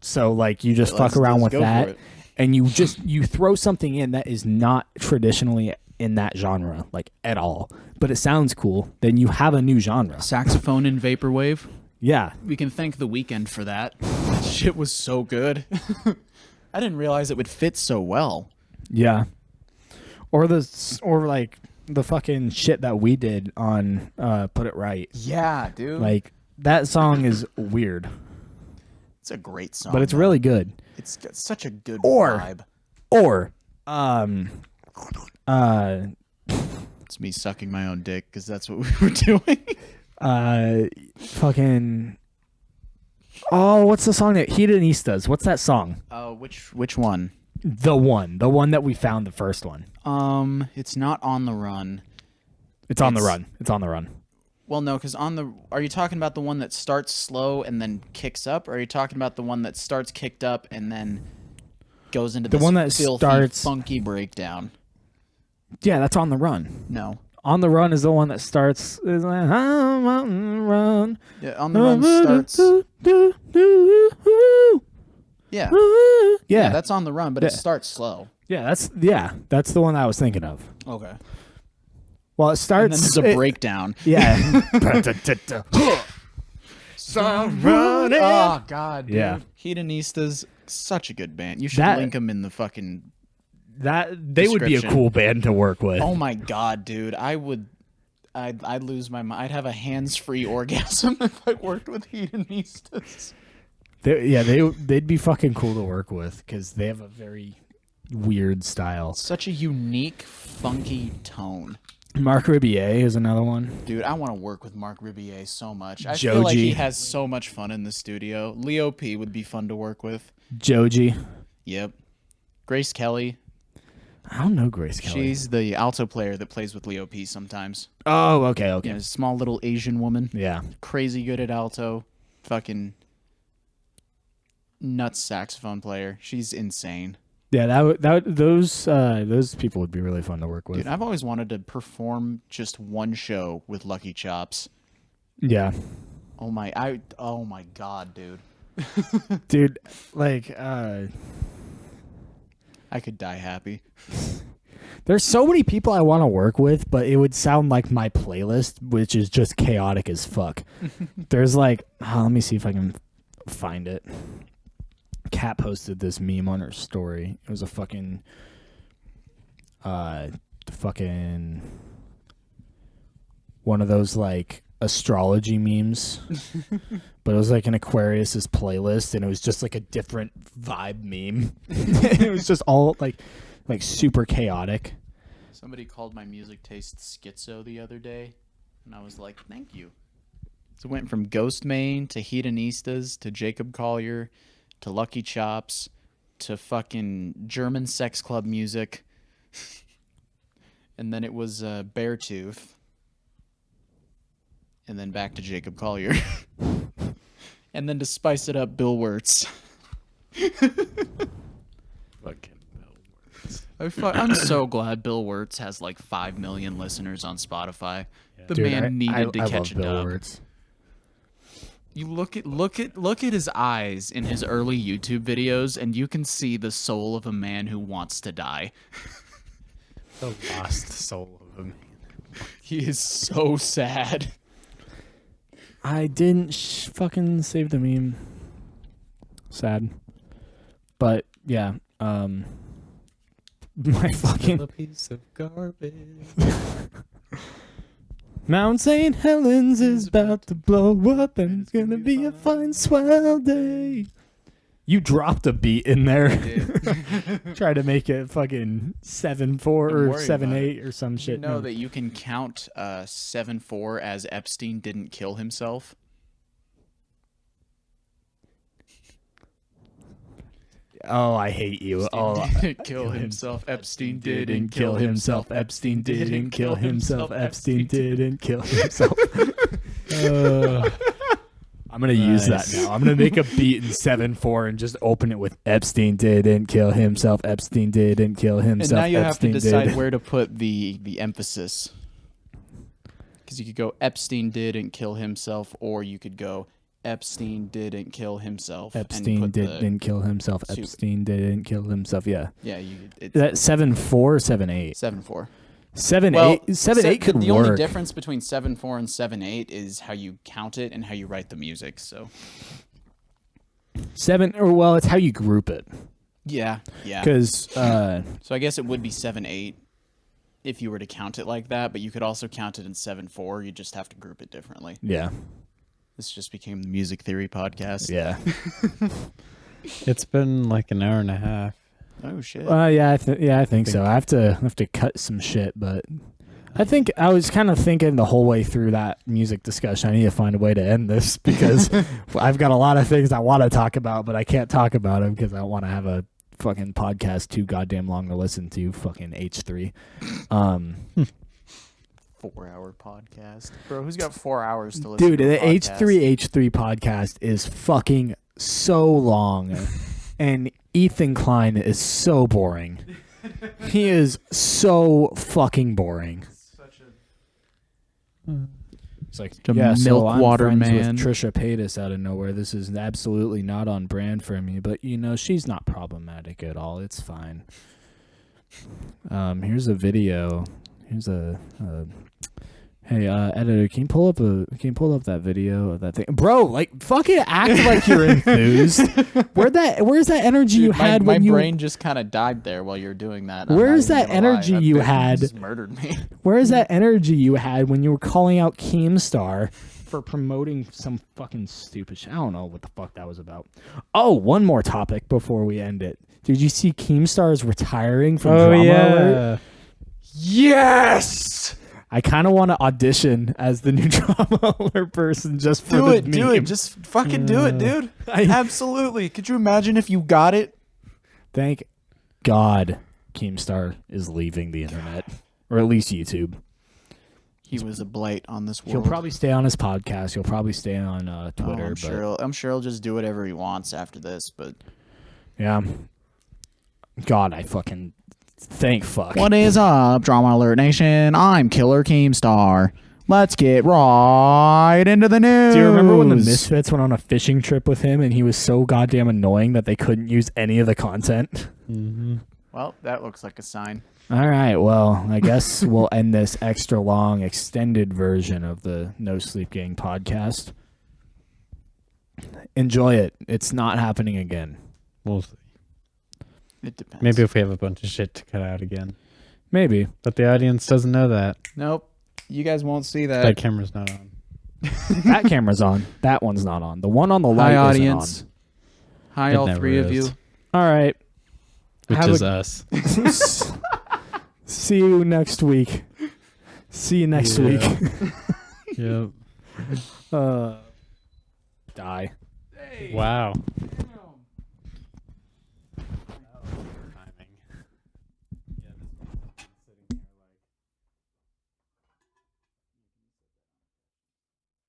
So like you just fuck around with that. And you throw something in that is not traditionally in that genre, like at all, but it sounds cool, then you have a new genre. Saxophone in vaporwave. Yeah. We can thank The Weeknd for that. Shit was so good. I didn't realize it would fit so well. Yeah. Or like the fucking shit that we did on Put It Right. Yeah, dude. Like that song is weird. It's a great song. But it's really good. It's got such a good vibe. It's me sucking my own dick because that's what we were doing. Fucking. Oh, what's the song that Hedonistas? What's that song? Which one? The one that we found, the first one. It's not On the Run. It's on the run. It's on the run. Well, no, because are you talking about the one that starts slow and then kicks up, or are you talking about the one that starts kicked up and then goes into the one that filthy, starts funky breakdown? Yeah, that's On the Run. No, On the Run is the one that starts. Is like, I'm on the run. Yeah, On the Run starts. Yeah. Yeah. That's On the Run, but it starts slow. Yeah, that's the one that I was thinking of. Okay. Well, it starts. And then there's a breakdown. Yeah. Start running. Oh God, dude. Yeah. Hedonistas, such a good band. You should link them in the fucking. They would be a cool band to work with. Oh my God, dude! I'd lose my mind. I'd have a hands-free orgasm if I worked with Hedonistas. They'd be fucking cool to work with because they have a very weird style. Such a unique, funky tone. Marc Ribier is another one. Dude, I want to work with Marc Ribier so much. I feel like he has so much fun in the studio. Leo P would be fun to work with. Joji. Yep. Grace Kelly. I don't know Grace Kelly. She's the alto player that plays with Leo P sometimes. Oh, okay. Yeah, small little Asian woman. Yeah. Crazy good at alto. Fucking nuts saxophone player. She's insane. Yeah, those people would be really fun to work with. Dude, I've always wanted to perform just one show with Lucky Chops. Yeah. Oh my God, dude. Dude, like I could die happy. there's so many people I want to work with, but it would sound like my playlist, which is just chaotic as fuck. There's like, let me see if I can find it. Kat posted this meme on her story. It was a fucking one of those like astrology memes. But it was like an Aquarius's playlist, and it was just like a different vibe meme. It was just all like super chaotic. Somebody called my music taste schizo the other day, and I was like, thank you. So it went from Ghost Main to Hedonistas to Jacob Collier to Lucky Chops to fucking German sex club music. And then it was Beartooth. And then back to Jacob Collier. And then to spice it up, Bill Wirtz. Fucking Bill Wirtz. I'm so glad Bill Wirtz has like 5 million listeners on Spotify. Yeah. The Dude, man needed to catch love a Bill dub. Wirtz. You look at his eyes in his early YouTube videos, and you can see the soul of a man who wants to die. The lost soul of a man. He is so sad. I didn't fucking save the meme. Sad. But yeah, my fucking a piece of garbage. Mount St. Helens is about to blow up, and it's gonna be a fine, swell day. You dropped a beat in there. I did. Try to make it fucking 7-4 or 7-8 or some shit. You know that you can count 7-4 as Epstein didn't kill himself? Oh, I hate you. Epstein didn't kill himself. Epstein didn't kill himself. Epstein didn't kill himself. Epstein didn't kill himself. I'm going to use that now. I'm going to make a beat in 7-4 and just open it with Epstein didn't kill himself. Epstein didn't kill himself. And now you Epstein have to decide did. where to put the emphasis. Because you could go Epstein didn't kill himself, or you could go Epstein didn't kill himself. Epstein didn't kill himself. Epstein didn't kill himself. Yeah. Yeah. Is that 7-4 or 7-8? 7-4. 7-8. 7-8 could the work. only difference between 7-4 and 7-8 is how you count it and how you write the music. So 7, or well, it's how you group it. yeah. Because So I guess it would be 7-8 if you were to count it like that, but you could also count it in 7-4. You just have to group it differently. yeah. This just became the music theory podcast. Yeah. It's been like an hour and a half. Oh shit. Yeah, I think so. I have to cut some shit, but I think I was kind of thinking the whole way through that music discussion, I need to find a way to end this because I've got a lot of things I want to talk about, but I can't talk about them because I want to have a fucking podcast too goddamn long to listen to. Fucking H3. 4-hour podcast, bro. Who's got 4 hours to listen? Dude, to a the podcast? H3 podcast is fucking so long, and Ethan Klein is so boring. He is so fucking boring. It's like, The yeah, so I'm milk-water friends man. with Trisha Paytas out of nowhere. This is absolutely not on brand for me, but she's not problematic at all. It's fine. Here's a video. Here's a hey, editor, can you pull up that video of that thing, bro? Like, fucking act like you're enthused. Where's that energy you had when my brain just kind of died there while you're doing that. Where's that energy you had? Just murdered me. Where's that energy you had when you were calling out Keemstar for promoting some fucking stupid shit? I don't know what the fuck that was about. Oh, one more topic before we end it. Did you see Keemstar is retiring from Drama Alert? Yes. I kind of want to audition as the new Drama Alert person just for the meme. Do it. Just fucking do it, dude. Absolutely. Could you imagine if you got it? Thank God Keemstar is leaving the internet, or at least YouTube. He was a blight on this world. He'll probably stay on his podcast. He'll probably stay on Twitter. I'm sure he'll just do whatever he wants after this. But yeah, God, I fucking thank fuck. what is up, Drama Alert Nation? I'm Killer Keemstar. Let's get right into the news. Do you remember when the Misfits went on a fishing trip with him and he was so goddamn annoying that they couldn't use any of the content? Mm-hmm. Well, that looks like a sign. All right, well, I guess we'll end this extra long, extended version of the No Sleep Gang podcast. Enjoy it. It's not happening again. We'll see. It depends. Maybe if we have a bunch of shit to cut out again. Maybe. But the audience doesn't know that. Nope. You guys won't see that. That camera's not on. That camera's on. That one's not on. The one on the Hi, light audience. isn't Hi, It all never three of is. you. on. All right. Which Have is a- us. See you next week. See you next week. Yep. Die. Wow.